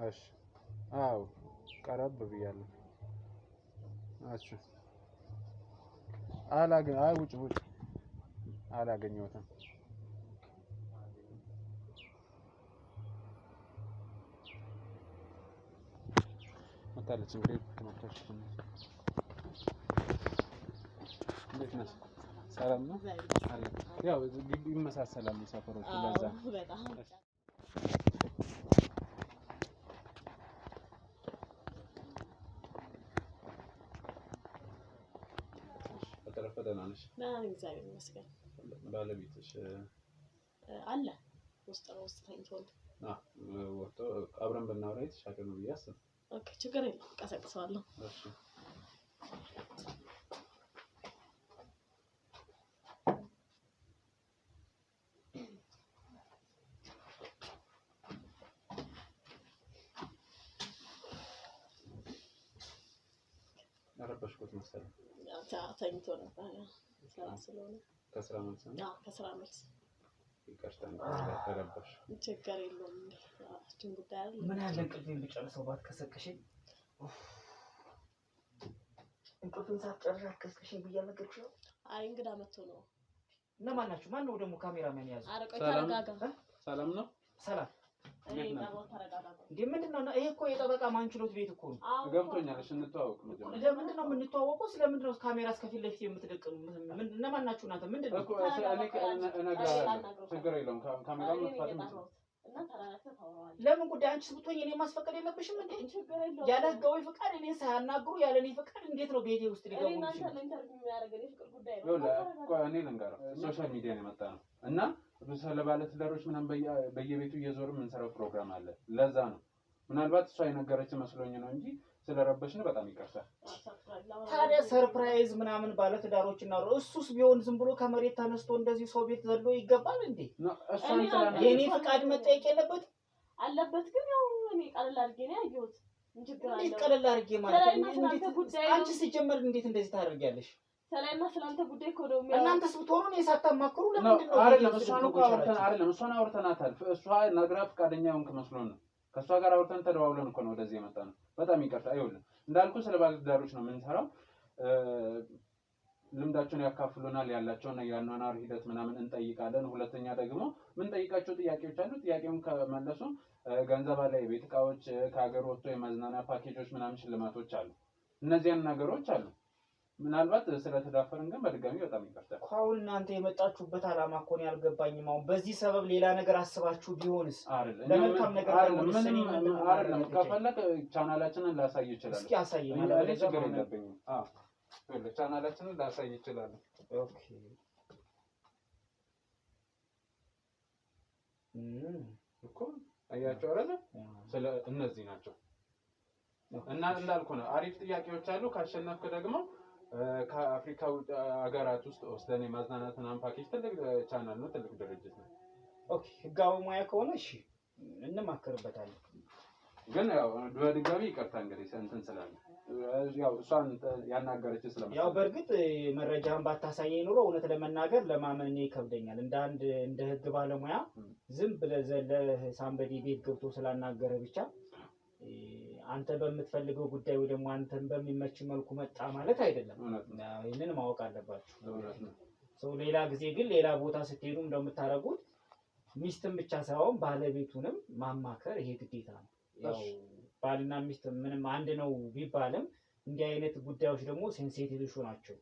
እሺ አዎ ቀረብ ብያለሁ። እሺ ውጭ አላገኘሁትም። መታለች እንግዲህ ተመልካቾች እንዴት ነሽ? ሰላም ነው አለ። ያው ግቢ ይመሳሰላሉ ሰፈሮቹ ለዛ በጣም በተረፈ ደህና ነሽ? እግዚአብሔር ይመስገን። ባለቤትሽ አለ ውስጥ ተኝቶ ወጥቶ አብረን ብናወራ የተሻለ ነው ብዬ አስብ። ኦኬ ችግር የለም ቀሰቅሰዋለሁ። እሺ ረበሽኩት መሰለኝ። ተኝቶ ነበር ስራ ስለሆነ። ከስራ መልስ ነው? አዎ ከስራ መልስ። ይቅርታ ተረበሽ። ችግር የለውም። አችን ጉዳይ አይደል? ምን ያለ እንቅልፌን ብጨርሰው ባትከሰከሽኝ። እንቅልፌን ሳትጨርሽ አትከሰከሽኝ ብዬ አልነገርኩሽም? አይ እንግዳ መጥቶ ነው። እነማን ናችሁ? ማን ነው ደግሞ ካሜራማን ያዘው? ኧረ ቆይ ተረጋጋ። ሰላም ነው? ሰላም እኔ ጋር ተረጋጋ። እንዴ ምንድነው? ይሄ እኮ የጠበቃ ማንችሎት ቤት እኮ ነው። ገብቶኛል። እሺ እንተዋወቅ መጀመሪያ። ለምንድን ነው የምንተዋወቀው? ስለምንድን ነው ካሜራ እስከፊት ለፊት የምትደቅኑ? እነማን ናችሁ እናንተ? ምንድን ነው እኮ እነግርሃለሁ። ችግር የለውም። ካሜራው መጥፋት ነው እና ተራራተ ታወራዋለህ። ለምን ጉዳይ አንቺ ብትሆኝ እኔ ማስፈቀድ የለብሽም እንዴ? ችግር የለውም። ያለ ህጋዊ ፍቃድ እኔን ሳያናግሩ ያለ እኔ ፍቃድ እንዴት ነው ቤቴ ውስጥ ሊገቡ ይችላል? እኔ እናንተ ኢንተርቪው የሚያደርገኝ ፍቅር ጉዳይ ነው። እኔ ልንገርህ፣ ሶሻል ሚዲያ ነው የመጣ ነው እና ስለ ባለትዳሮች ምናምን በየቤቱ እየዞርን የምንሰራው ፕሮግራም አለ። ለዛ ነው ምናልባት እሷ የነገረች መስሎኝ ነው እንጂ ስለረበሽን በጣም ይቅርታል። ታዲያ ሰርፕራይዝ ምናምን ባለትዳሮች እና እሱስ ቢሆን ዝም ብሎ ከመሬት ተነስቶ እንደዚህ ሰው ቤት ዘሎ ይገባል እንዴ? የኔ ፍቃድ መጠየቅ የለበትም? አለበት። ግን ያው እኔ ቀለል አድርጌ ነው ያየሁት። እንዴት ቀለል አድርጌ ማለት አንቺ ሲጀመር እንዴት እንደዚህ ታደርጊያለሽ? ሰላምና ስላንተ ጉዳይ እኮ ነው። እናንተስ ብትሆኑ እኔ ሳታማክሩ ለምንድን ነው? አይደለም እሷን አውርተናታል። እሷ ነግራ ፍቃደኛ ሆንክ መስሎን ነው። ከእሷ ጋር አውርተን ተደዋውለን እኮ ነው ወደዚህ የመጣ ነው። በጣም ይቅርታ። ይኸውልህ እንዳልኩ ስለ ባለትዳሮች ነው የምንሰራው። ልምዳቸውን ያካፍሉናል። ያላቸውን የአኗኗር ሂደት ምናምን እንጠይቃለን። ሁለተኛ ደግሞ የምንጠይቃቸው ጥያቄዎች አሉ። ጥያቄውን ከመለሱ ገንዘብ አለ፣ የቤት እቃዎች፣ ከሀገር ወጥቶ የመዝናኛ ፓኬጆች ምናምን ሽልማቶች አሉ። እነዚያን ነገሮች አሉ። ምናልባት ስለተዳፈርን ግን በድጋሚ በጣም ይቅርታ። አሁን እናንተ የመጣችሁበት አላማ እኮ ነው ያልገባኝም። አሁን በዚህ ሰበብ ሌላ ነገር አስባችሁ ቢሆንስ? ለመልካም ነገር አይደለም። ከፈለክ ቻናላችንን ላሳይ ይችላል። እስኪ አሳየኝ። እኔ ችግር የለብኝም። ቻናላችንን ላሳይ ይችላል። ኦኬ እኮ አያቸው አይደል? ስለ እነዚህ ናቸው እና እንዳልኩ ነው አሪፍ ጥያቄዎች አሉ። ካሸነፍክ ደግሞ ከአፍሪካ ሀገራት ውስጥ ወስደን የማዝናናት ምናምን ፓኬጅ ትልቅ ቻናል ነው፣ ትልቅ ድርጅት ነው። ኦኬ ህጋዊ ሙያ ከሆነ እሺ እንማከርበታለን። ግን ያው በድጋሚ ይቅርታ እንግዲህ እንትን ስላለ ያው እሷን ያናገረች ስለማለት ያው በእርግጥ መረጃን ባታሳየኝ ኑሮ እውነት ለመናገር ለማመን እኔ ይከብደኛል። እንደ ህግ ባለሙያ ዝም ብለህ ዘለህ ሳምበዲ ቤት ገብቶ ስላናገረ ብቻ አንተ በምትፈልገው ጉዳይ ወይ ደግሞ አንተን በሚመች መልኩ መጣ ማለት አይደለም። ይሄንን ማወቅ አለባችሁ። ሰው ሌላ ጊዜ ግን ሌላ ቦታ ስትሄዱ እንደምታረጉት ሚስትም ብቻ ሳይሆን ባለቤቱንም ማማከር ይሄ ግዴታ ነው። ያው ባልና ሚስት ምንም አንድ ነው ቢባልም እንዲህ አይነት ጉዳዮች ደግሞ ሴንሲቲቭ ኢሹ ናቸው።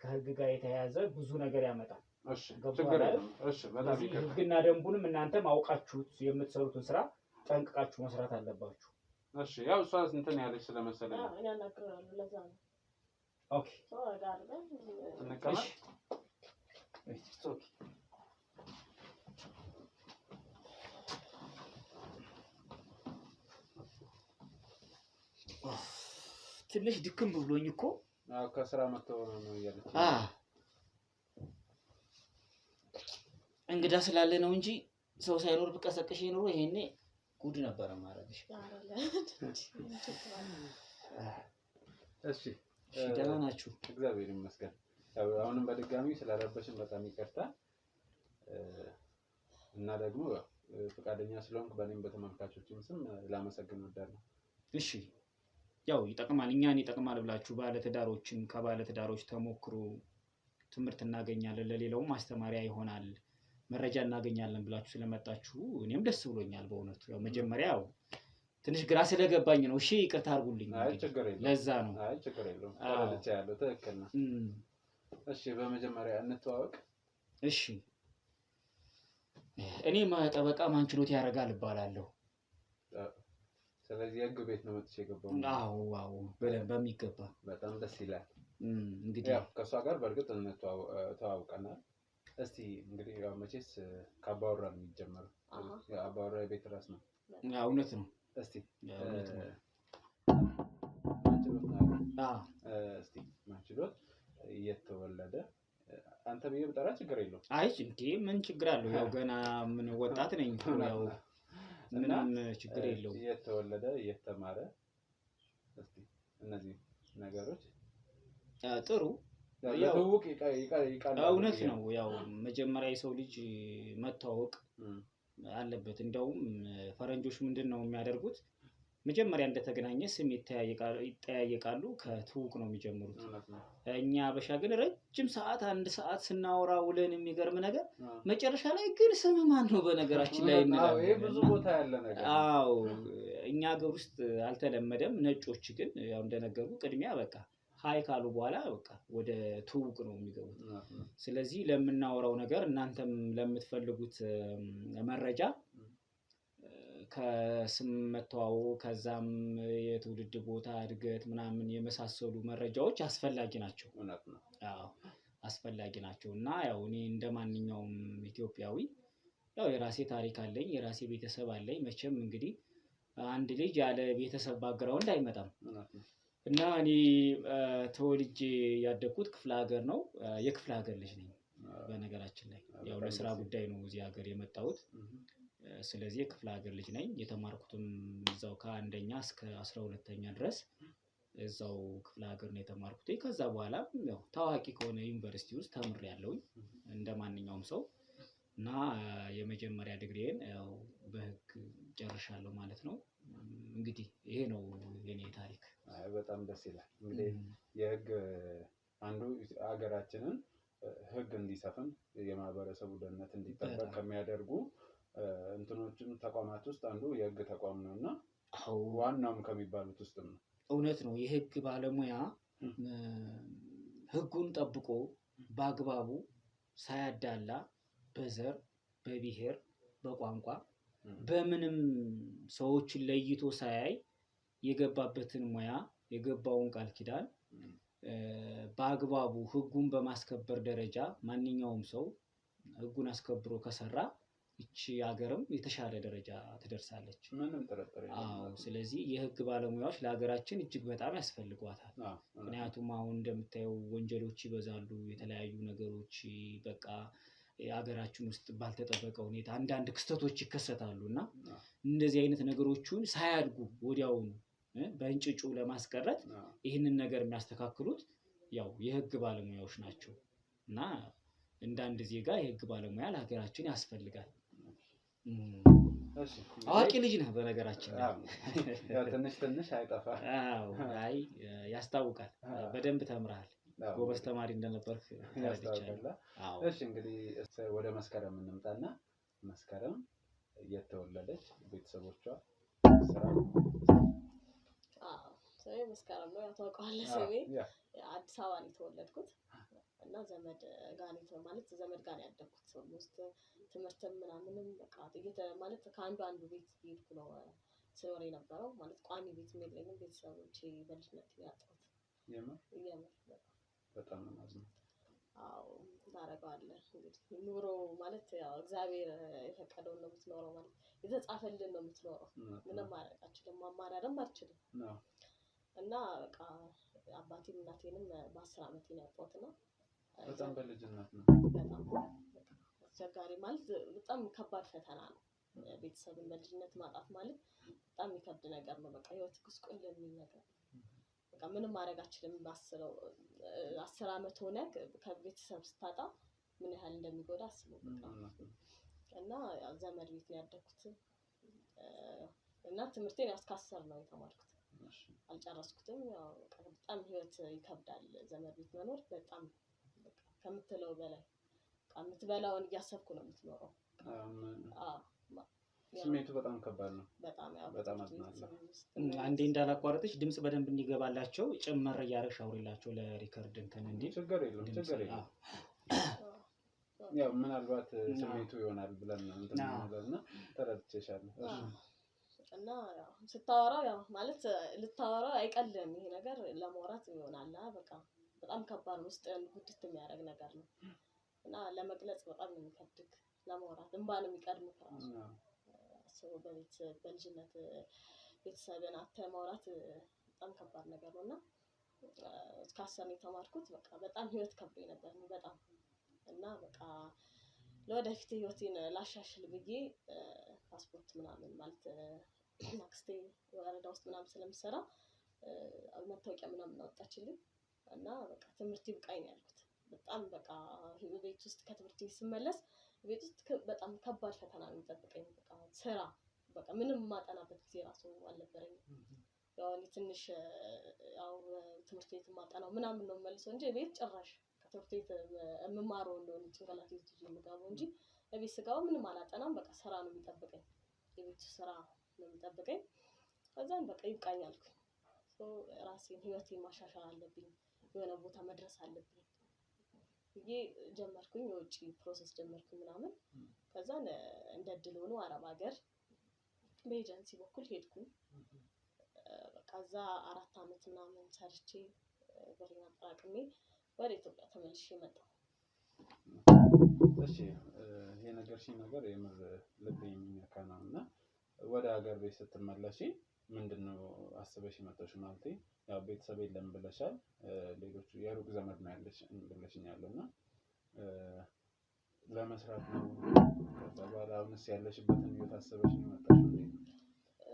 ከህግ ጋር የተያያዘ ብዙ ነገር ያመጣል። እሺ ችግር የለም። እሺ በጣም ህግና ደንቡንም እናንተም አውቃችሁት የምትሰሩትን ስራ ጠንቅቃችሁ መስራት አለባችሁ። እሺ ያው እሷ እንትን ያለች ስለመሰለኝ እኔ አናግራለሁ። ለዛ ነው። ኦኬ እንቀመጥ። ኦኬ ትንሽ ድክም ብሎኝ እኮ ከስራ መጥተው ነው ያለች። እንግዳ ስላለ ነው እንጂ ሰው ሳይኖር ብቀሰቅሽ ኖሮ ይሄኔ ጉድ ነበር ማረግሽ። እሺ ደህና ናችሁ? እግዚአብሔር ይመስገን። አሁንም በድጋሚ ስላረበሽን በጣም ይቅርታ እና ደግሞ ፈቃደኛ ስለሆንክ በእኔም በተመልካቾችም ስም ላመሰግን እወዳለሁ። እሺ ያው ይጠቅማል፣ እኛን ይጠቅማል ብላችሁ ባለትዳሮችን ከባለትዳሮች ተሞክሮ ትምህርት እናገኛለን፣ ለሌላውም ማስተማሪያ ይሆናል፣ መረጃ እናገኛለን ብላችሁ ስለመጣችሁ እኔም ደስ ብሎኛል በእውነቱ። ያው መጀመሪያው ትንሽ ግራ ስለገባኝ ነው። እሺ ይቅርታ አድርጉልኝ። አይ ችግር የለውም። ለዛ ነው። አይ ችግር የለውም። ተረድቼ ያለው ትክክል ነው። እሺ በመጀመሪያ እንተዋወቅ። እሺ እኔ ጠበቃ ማንችሎት ያደርጋል እባላለሁ። ስለዚህ የህግ ቤት ነው መጥቼ የገባው? አዎ በደንብ በሚገባ። በጣም ደስ ይላል። እንግዲህ ያው ከሷ ጋር በእርግጥ ተዋውቀናል። እስቲ እንግዲህ ያው መቼስ ከአባወራ ነው የሚጀመረው። አባወራ የቤት ራስ ነው። እውነት ነው። እስቲ ማንችሎት የተወለደ አንተ ብዬ ብጠራ ችግር የለውም። አይ እንዴ ምን ችግር አለው? ያው ገና ምን ወጣት ነኝ። ያው ምንም ችግር የለውም። የተወለደ የተማረ እስቲ እነዚህ ነገሮች ጥሩ ለተውቅ ይቃል። እውነት ነው። ያው መጀመሪያ የሰው ልጅ መታወቅ አለበት። እንደውም ፈረንጆች ምንድነው የሚያደርጉት? መጀመሪያ እንደተገናኘ ስም ይጠያየቃሉ፣ ከትውውቅ ነው የሚጀምሩት። እኛ አበሻ ግን ረጅም ሰዓት 1 ሰዓት ስናወራ ውለን የሚገርም ነገር መጨረሻ ላይ ግን ስም ማን ነው በነገራችን ላይ እንላለን። ይሄ ብዙ ቦታ ያለ ነገር። አዎ እኛ ሀገር ውስጥ አልተለመደም። ነጮች ግን ያው እንደነገሩ ቅድሚያ በቃ ሀይ ካሉ በኋላ በቃ ወደ ትውውቅ ነው የሚገቡት። ስለዚህ ለምናወራው ነገር እናንተም ለምትፈልጉት መረጃ ከስም መተዋወቅ ከዛም የትውልድ ቦታ እድገት ምናምን የመሳሰሉ መረጃዎች አስፈላጊ ናቸው። አዎ አስፈላጊ ናቸው። እና ያው እኔ እንደማንኛውም ኢትዮጵያዊ ያው የራሴ ታሪክ አለኝ፣ የራሴ ቤተሰብ አለኝ። መቼም እንግዲህ አንድ ልጅ ያለ ቤተሰብ ባክግራውንድ አይመጣም። እና እኔ ተወልጄ ያደግኩት ክፍለ ሀገር ነው። የክፍለ ሀገር ልጅ ነኝ በነገራችን ላይ። ያው ለስራ ጉዳይ ነው እዚህ ሀገር የመጣሁት። ስለዚህ የክፍለ ሀገር ልጅ ነኝ። የተማርኩትም እዛው ከአንደኛ እስከ 12ኛ ድረስ እዛው ክፍለ ሀገር ነው የተማርኩት። ከዛ በኋላ ያው ታዋቂ ከሆነ ዩኒቨርሲቲ ውስጥ ተምሬያለሁኝ እንደማንኛውም ሰው እና የመጀመሪያ ዲግሪዬን ያው በህግ ጨርሻለሁ ማለት ነው። እንግዲህ ይሄ ነው የኔ ታሪክ። በጣም ደስ ይላል። እንግዲህ የህግ አንዱ ሀገራችንን ህግ እንዲሰፍን የማህበረሰቡ ደህንነት እንዲጠበቅ ከሚያደርጉ እንትኖችን ተቋማት ውስጥ አንዱ የህግ ተቋም ነውና ዋናውም ከሚባሉት ውስጥ ነው። እውነት ነው። የህግ ባለሙያ ህጉን ጠብቆ በአግባቡ ሳያዳላ በዘር፣ በብሔር፣ በቋንቋ በምንም ሰዎችን ለይቶ ሳያይ የገባበትን ሙያ የገባውን ቃል ኪዳን በአግባቡ ህጉን በማስከበር ደረጃ ማንኛውም ሰው ህጉን አስከብሮ ከሰራ እቺ ሀገርም የተሻለ ደረጃ ትደርሳለች። ምንም ጥርጥር የለም። ስለዚህ የህግ ባለሙያዎች ለሀገራችን እጅግ በጣም ያስፈልጓታል። ምክንያቱም አሁን እንደምታየው ወንጀሎች ይበዛሉ፣ የተለያዩ ነገሮች በቃ ሀገራችን ውስጥ ባልተጠበቀ ሁኔታ አንዳንድ ክስተቶች ይከሰታሉ እና እንደዚህ አይነት ነገሮችን ሳያድጉ ወዲያውኑ በእንጭጩ ለማስቀረት ይህንን ነገር የሚያስተካክሉት ያው የህግ ባለሙያዎች ናቸው እና እንደ አንድ ዜጋ የህግ ባለሙያ ለሀገራችን ያስፈልጋል። አዋቂ ልጅ ነህ በነገራችን ላይ። ያው ትንሽ አይጠፋም። አይ ያስታውቃል። በደንብ ተምረሃል። ጎበዝ ተማሪ እንደነበርክ ያስታውቃል። እሺ እንግዲህ ወደ መስከረም እንምጣና መስከረም የተወለደች ቤተሰቦቿ ስራ ስሜ መስከረም ነው። ታውቀዋለህ ስሜ አዲስ አበባ ነው የተወለድኩት እና ዘመድ ጋር ነው ማለት ዘመድ ጋር ያደግኩት ውስጥ ትምህርትም ምናምንም በቃ ማለት ከአንዱ ቤት ሄድኩ ነው ስኖር የነበረው ማለት ቋሚ ቤት የለኝም። ቤተሰቦቼ በልጅነት ያጣሁት የምር በጣም ነው ማለት ነው። አዎ ታረጋለህ እንግዲህ ኑሮ ማለት ያው እግዚአብሔር የፈቀደውን ነው የምትኖረው ማለት የተጻፈልን ነው የምትኖረው። ምንም ማድረግ አልችልም፣ ማማራርም አልችልም። እና በቃ አባቴም እናቴንም በ10 ዓመቴ ነው ያጣሁት እና በጣም በልጅነት ነው። በጣም አስቸጋሪ ማለት በጣም ከባድ ፈተና ነው። ቤተሰብን በልጅነት ማጣት ማለት በጣም የሚከብድ ነገር ነው። በቃ ህይወት ጉስቁል የሚል ነገር በቃ ምንም ማድረግ አልችልም። ባስለው 10 ዓመት ሆነ ከቤተሰብ ስታጣ ምን ያህል እንደሚጎዳ አስበው። እና ዘመድ ቤት ነው ያደግኩት እና ትምህርቴን እስከ 10 ነው የተማርኩት። አልጨረስኩትም። ያው በጣም ህይወት ይከብዳል። ዘመድ ቤት መኖር በጣም ከምትለው በላይ ከምትበላውን እያሰብኩ ነው የምትኖረው። ስሜቱ በጣም ከባድ ነው። በጣም አዝናለሁ። አንዴ እንዳላቋረጥሽ ድምጽ በደንብ እንዲገባላቸው ጨመር እያደረግሽ አውሪላቸው ለሪከርድ እንትን እንዴ። ችግር የለም። ያው ምናልባት ስሜቱ ይሆናል ብለን ነው እንትን እና ተረድቼሻለሁ። እና ያው ስታወራው ያው ማለት ልታወራው አይቀልም። ይሄ ነገር ለማውራት ይሆናል በቃ በጣም ከባድ ውስጥ ጉድት የሚያደርግ ነገር ነው እና ለመግለጽ በጣም ነው የሚከብድክ። ለማውራት እንባን የሚቀድም ፍራስ ሰው በልጅነት ቤተሰብን አጥተህ ማውራት በጣም ከባድ ነገር ነውና እስከ 10 ነው የተማርኩት። በቃ በጣም ህይወት ከብዶኝ ነበር በጣም እና በቃ ለወደፊት ህይወቴን ላሻሽል ብዬ ፓስፖርት ምናምን ማለት አክስቴ ወረዳ ውስጥ ምናምን ስለምሰራ መታወቂያ ምናምን አወጣችልኝ እና በቃ ትምህርት ይብቃኝ ያልኩት። በጣም በቃ ቤት ውስጥ ከትምህርት ስመለስ ቤት ውስጥ በጣም ከባድ ፈተና ነው የሚጠብቀኝ። በቃ ስራ በቃ ምንም ማጠናበት ጊዜ ራሱ አልነበረኝም። ያው ትንሽ ያው ትምህርት ቤት ማጠናው ምናምን ነው መልሰው እንጂ ቤት ጭራሽ ከትምህርት ቤት የምማረው ነው ጭንቅላቴ ውስጥ የምገባው እንጂ ቤት ስጋው ምንም አላጠናም። በቃ ስራ ነው የሚጠብቀኝ፣ የቤት ስራ ነው የሚጠብቀኝ። ከዛን በቃ ይብቃኝ አልኩኝ። ራሴን ህይወቴን ማሻሻል አለብኝ፣ የሆነ ቦታ መድረስ አለብኝ ብዬ ጀመርኩኝ። የውጭ ፕሮሰስ ጀመርኩኝ ምናምን። ከዛን እንደ እድል ሆኖ አረብ ሀገር በኤጀንሲ በኩል ሄድኩኝ። በቃ እዛ 4 ዓመት ምናምን ሰርቼ ብሬን አጠራቅሜ ወደ ኢትዮጵያ ተመልሼ መጣሁ። እሺ ይሄ ነገር የምር ልብ የሚነካ ነው እና ወደ ሀገር ቤት ስትመለሺ ምንድነው አስበሽ መጣሽ? ማለት ያው ቤተሰብ የለም ብለሻል፣ ሌሎች የሩቅ ዘመድ ነው ያለሽ ብለሽኛልና ለመስራት ነው ከዛ አሁንስ ያለሽበትን ህይወት አስበሽ ነው መጣሽ?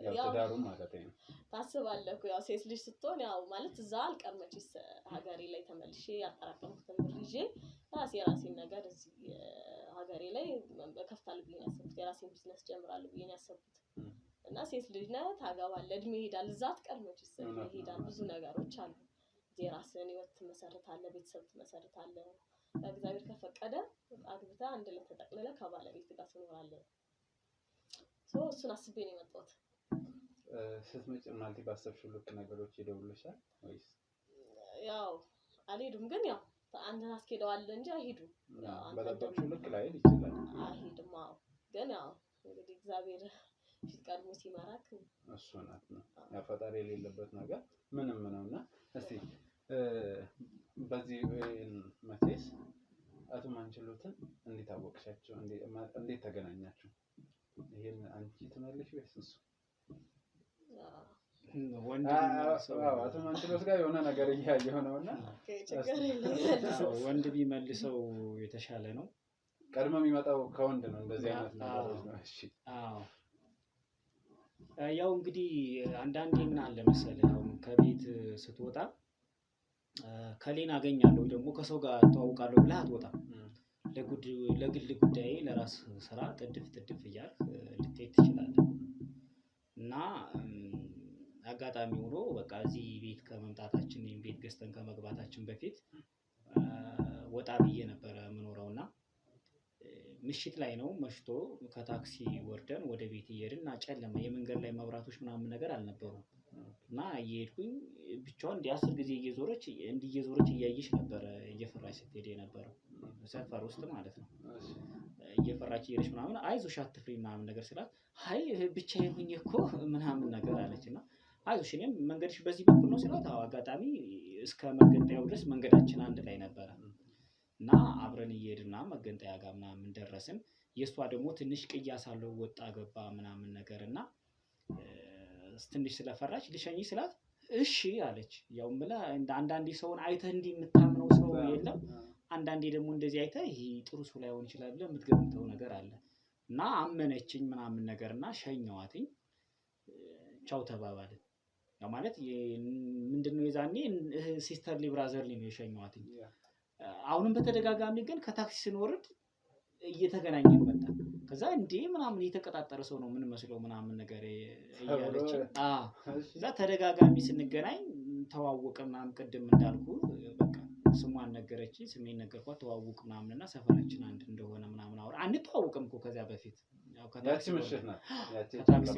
ያው ትዳሩ ማለት ነው ታስባለህ። ያው ሴት ልጅ ስትሆን ያው ማለት እዛ አልቀርመችስ ሀገሬ ላይ ተመልሼ ያጠራቀምኩትን ብር ይዤ የራሴን ነገር እዚህ ሀገሬ ላይ ከፍታለሁ ብዬ ነው ያሰብኩት። የራሴን ቢዝነስ ጀምራለሁ ብዬ ነው ያሰብኩት። እና ሴት ልጅ ነህ ታገባለህ፣ እድሜ ይሄዳል፣ እዛ አትቀርመችስ ይሄዳል። ብዙ ነገሮች አሉ። የራስህን ህይወት ትመሰርታለህ፣ ቤተሰብ ትመሰርታለህ። እግዚአብሔር ከፈቀደ አግብተህ አንድ ላይ ተጠቅልለህ ከባለቤት ጋር ትኖራለህ። እሱን አስቤ ነው የመጣሁት። ስትመጪ ማለት ባሰብሽው ልክ ነገሮች ይደውልሻል ወይስ? ያው አልሄዱም፣ ግን ያው አንተን አስኬደዋለህ እንጂ አይሄዱም። በጠበቅሽው ልክ ላይሄድ ይችላል። አይሄድም። አዎ፣ ግን ያው እንግዲህ እግዚአብሔር ፊት ቀድሞ ሲመራክ እሱ ናት ነው ያ ፈጣሪ የሌለበት ነገር ምንም ነውና። እስቲ በዚህ መቼስ አቶ ማንችሎትን እንዴት አወቅሻቸው? እንዴት ተገናኛችሁ? ይሄን አንቺ ትመልሽ ወይስ እሱ? አቶ ማንችሎት ጋር የሆነ ነገር እያየሁ ነውና ወንድ ቢመልሰው የተሻለ ነው። ቀድሞ የሚመጣው ከወንድ ነው እንደዚህ አይነት ነገሮች ነው። እሺ ያው እንግዲህ አንዳንዴ ምን አለ መሰለህ አሁን ከቤት ስትወጣ ከሌን አገኛለሁ ደግሞ ከሰው ጋር ተዋውቃለሁ ብለህ አትወጣም። ለግል ጉዳይ ለራስ ስራ ጥድፍ እያልክ ልትሄድ ትችላለህ። እና አጋጣሚ ሆኖ በቃ እዚህ ቤት ከመምጣታችን ቤት ገዝተን ከመግባታችን በፊት ወጣ ብዬ ነበረ የምኖረውና ምሽት ላይ ነው መሽቶ ከታክሲ ወርደን ወደ ቤት እየሄድን ጨለማ የመንገድ ላይ መብራቶች ምናምን ነገር አልነበሩም። እና እየሄድኩኝ ብቻዋን 10 ጊዜ እየዞረች እያየች ነበር እየፈራች ስትሄድ የነበረው ሰፈር ውስጥ ማለት ነው። እየፈራች እየሄደች ምናምን አይዞሽ አትፍሪ ምናምን ነገር ስላት አይ ብቻዬን ሆኜ እኮ ምናምን ነገር አለችና አይዞሽ እኔም መንገድሽ በዚህ በኩል ነው ስላት አጋጣሚ እስከ መገንጠያው ድረስ መንገዳችን አንድ ላይ ነበረ። እና አብረን እየሄድና መገንጠያ ጋር ምናምን ደረስን። የሷ ደግሞ ትንሽ ቅያስ አለው ወጣ ገባ ምናምን ነገርና ትንሽ ስለፈራች ልሸኝ ስላት እሺ አለች። ያው ብላ አንዳንዴ ሰውን አይተህ እንዲህ የምታምነው ሰው የለም። አንዳንዴ ደግሞ እንደዚህ አይተህ ይሄ ጥሩ ሰው ላይሆን ይችላል ብለህ የምትገምተው ነገር አለ። እና አመነችኝ ምናምን ነገርና ሸኘዋትኝ። ቻው ተባባልን። ያው ማለት ምንድነው የዛኔ ሲስተር ሊብራዘርሊ ነው የሸኘዋትኝ። አሁንም በተደጋጋሚ ግን ከታክሲ ስንወርድ እየተገናኘን መጣ። ከዛ እንዴ ምናምን የተቀጣጠረ ሰው ነው ምን መስለው ምናምን ነገር እያለች እዛ ተደጋጋሚ ስንገናኝ ተዋወቀ ምናምን ቅድም እንዳልኩ በቃ ስሟን ነገረችኝ ስሜን ነገርኳት ተዋወቅ ምናምንና ሰፈራችን አንድ እንደሆነ ምናምን አወራ። አንተዋወቅም እኮ ከዛ በፊት ያው ከታክሲ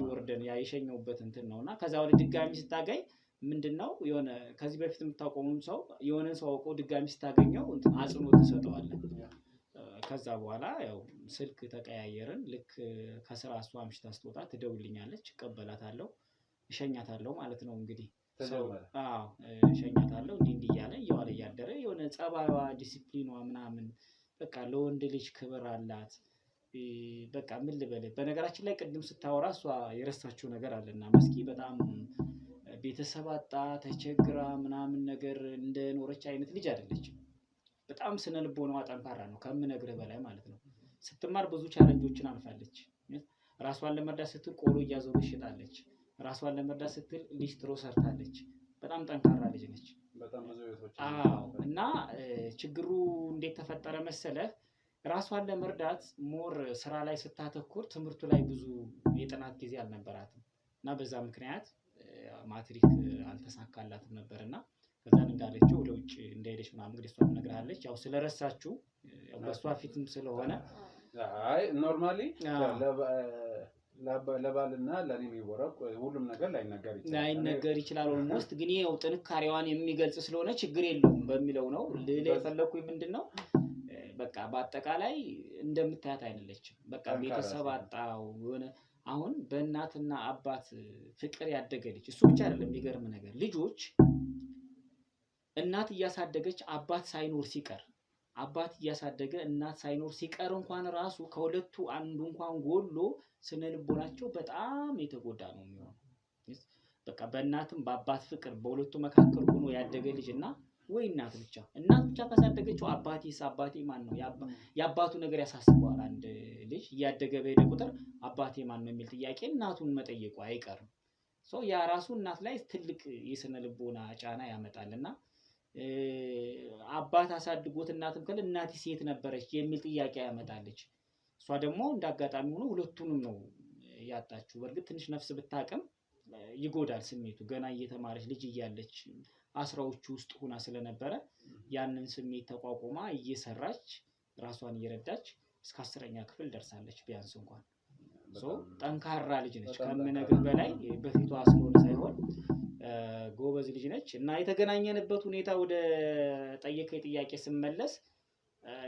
ወርደን ያ የሸኘውበት እንትን ነውና ከዛ ወደ ድጋሚ ስታገኝ ምንድነው የሆነ ከዚህ በፊት የምታውቀውን ሰው የሆነን ሰው አውቆ ድጋሚ ስታገኘው እንትን አጽንኦት ተሰጠዋለህ። ከዛ በኋላ ያው ስልክ ተቀያየርን። ልክ ከስራ እሷ አምሽታ ስትወጣ ትደውልኛለች፣ እቀበላታለሁ፣ እሸኛታለሁ ማለት ነው እንግዲህ እሸኛታለሁ እንዲህ እያለ እየዋለ እያደረ የሆነ ጸባይዋ ዲሲፕሊኗ ምናምን በቃ ለወንድ ልጅ ክብር አላት። በቃ ምን ልበልህ በነገራችን ላይ ቅድም ስታወራ እሷ የረሳችው ነገር አለና መስኪ በጣም ቤተሰብ አጣ ተቸግራ ምናምን ነገር እንደኖረች አይነት ልጅ አይደለችም። በጣም ስነ ልቦናዋ ጠንካራ ነው ከምነግርህ በላይ ማለት ነው። ስትማር ብዙ ቻሌንጆችን አልፋለች። ራሷን ለመርዳት ስትል ቆሎ እያዞረች ሽጣለች። ራሷን ለመርዳት ስትል ሊስትሮ ሰርታለች። በጣም ጠንካራ ልጅ ነች። በጣም ብዙ ቤቶች እና ችግሩ እንዴት ተፈጠረ መሰለህ? ራሷን ለመርዳት ሞር ስራ ላይ ስታተኩር ትምህርቱ ላይ ብዙ የጥናት ጊዜ አልነበራትም። እና በዛ ምክንያት ማትሪክ አልተሳካላትም ነበርና ከዛን እንዳለችው ወደ ውጭ እንደሄደች ምናምን እንግዲህ እሷም ነግራለች። ያው ስለረሳችሁ ያው በሷ ፊትም ስለሆነ አይ ኖርማሊ ለባልና ለኔ የሚወራው ሁሉም ነገር ላይነገር ይችላል ኦልሞስት ግን ይሄው ጥንካሬዋን የሚገልጽ ስለሆነ ችግር የለውም በሚለው ነው ልል የፈለኩኝ። ምንድነው በቃ በአጠቃላይ እንደምታያት አይደለችም። በቃ ቤተሰብ አጣው የሆነ አሁን በእናትና አባት ፍቅር ያደገ ልጅ እሱ ብቻ አይደለም። የሚገርም ነገር ልጆች እናት እያሳደገች አባት ሳይኖር ሲቀር አባት እያሳደገ እናት ሳይኖር ሲቀር እንኳን ራሱ ከሁለቱ አንዱ እንኳን ጎሎ ስነ ልቦናቸው በጣም የተጎዳ ነው የሚሆነው። በቃ በእናትም በአባት ፍቅር በሁለቱ መካከል ሆኖ ያደገ ልጅና ወይ እናት ብቻ ካሳደገችው አባቴ ማን ነው የአባቱ ነገር ያሳስበዋል። አንድ ልጅ እያደገ በሄደ ቁጥር አባቴ ማን ነው የሚል ጥያቄ እናቱን መጠየቁ አይቀርም። ያ ራሱ እናት ላይ ትልቅ የስነ ልቦና ጫና ያመጣልና አባት አሳድጎት እናትም ከለ እናቴ ሴት ነበረች የሚል ጥያቄ ያመጣለች። እሷ ደግሞ እንዳጋጣሚ ሆኖ ሁለቱንም ነው ያጣችው። በርግጥ ትንሽ ነፍስ ብታቀም ይጎዳል ስሜቱ። ገና እየተማረች ልጅ እያለች አስራዎቹ ውስጥ ሆና ስለነበረ ያንን ስሜት ተቋቁማ እየሰራች ራሷን እየረዳች እስከ 10ኛ ክፍል ደርሳለች ቢያንስ እንኳን። ጠንካራ ልጅ ነች ከምነግርህ በላይ በፊቷ ስለሆነ ሳይሆን ጎበዝ ልጅ ነች። እና የተገናኘንበት ሁኔታ ወደ ጠየቀኝ ጥያቄ ስመለስ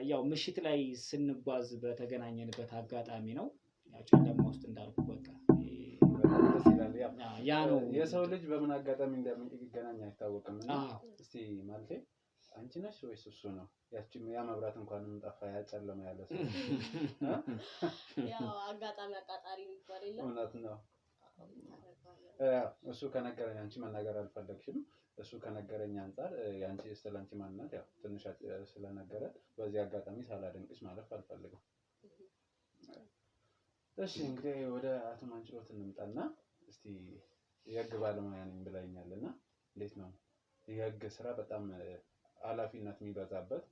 ያው ምሽት ላይ ስንጓዝ በተገናኘንበት አጋጣሚ ነው። ያው ጨለማ ውስጥ እንዳልኩ በቃ ያ ነው። የሰው ልጅ በምን አጋጣሚ እንደሚገናኝ አይታወቅም። እስቲ ማለቴ አንቺ ነሽ ወይስ እሱ ነው? ያቺ ያ መብራት እንኳን ጠፋ ያጨለማ ያለ ሰው ያው አጋጣሚ አቃጣሪ ይባል የለም እውነት ነው። እሱ ከነገረኝ አንቺ መናገር አልፈለግሽም። እሱ ከነገረኝ አንፃር ያንቺ ስለአንቺ ማንነት ያው ትንሽ ስለነገረ በዚህ አጋጣሚ ሳላደንቅሽ ማለፍ አልፈልግም። እሺ እንግዲህ ወደ አቶ ማንችሎት እንምጣና እስቲ የህግ ባለሙያ ነኝ ብለኛልና እንዴት ነው የህግ ስራ? በጣም ኃላፊነት የሚበዛበት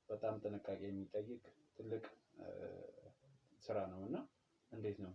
በጣም ጥንቃቄ የሚጠይቅ ትልቅ ስራ ነውና እንዴት ነው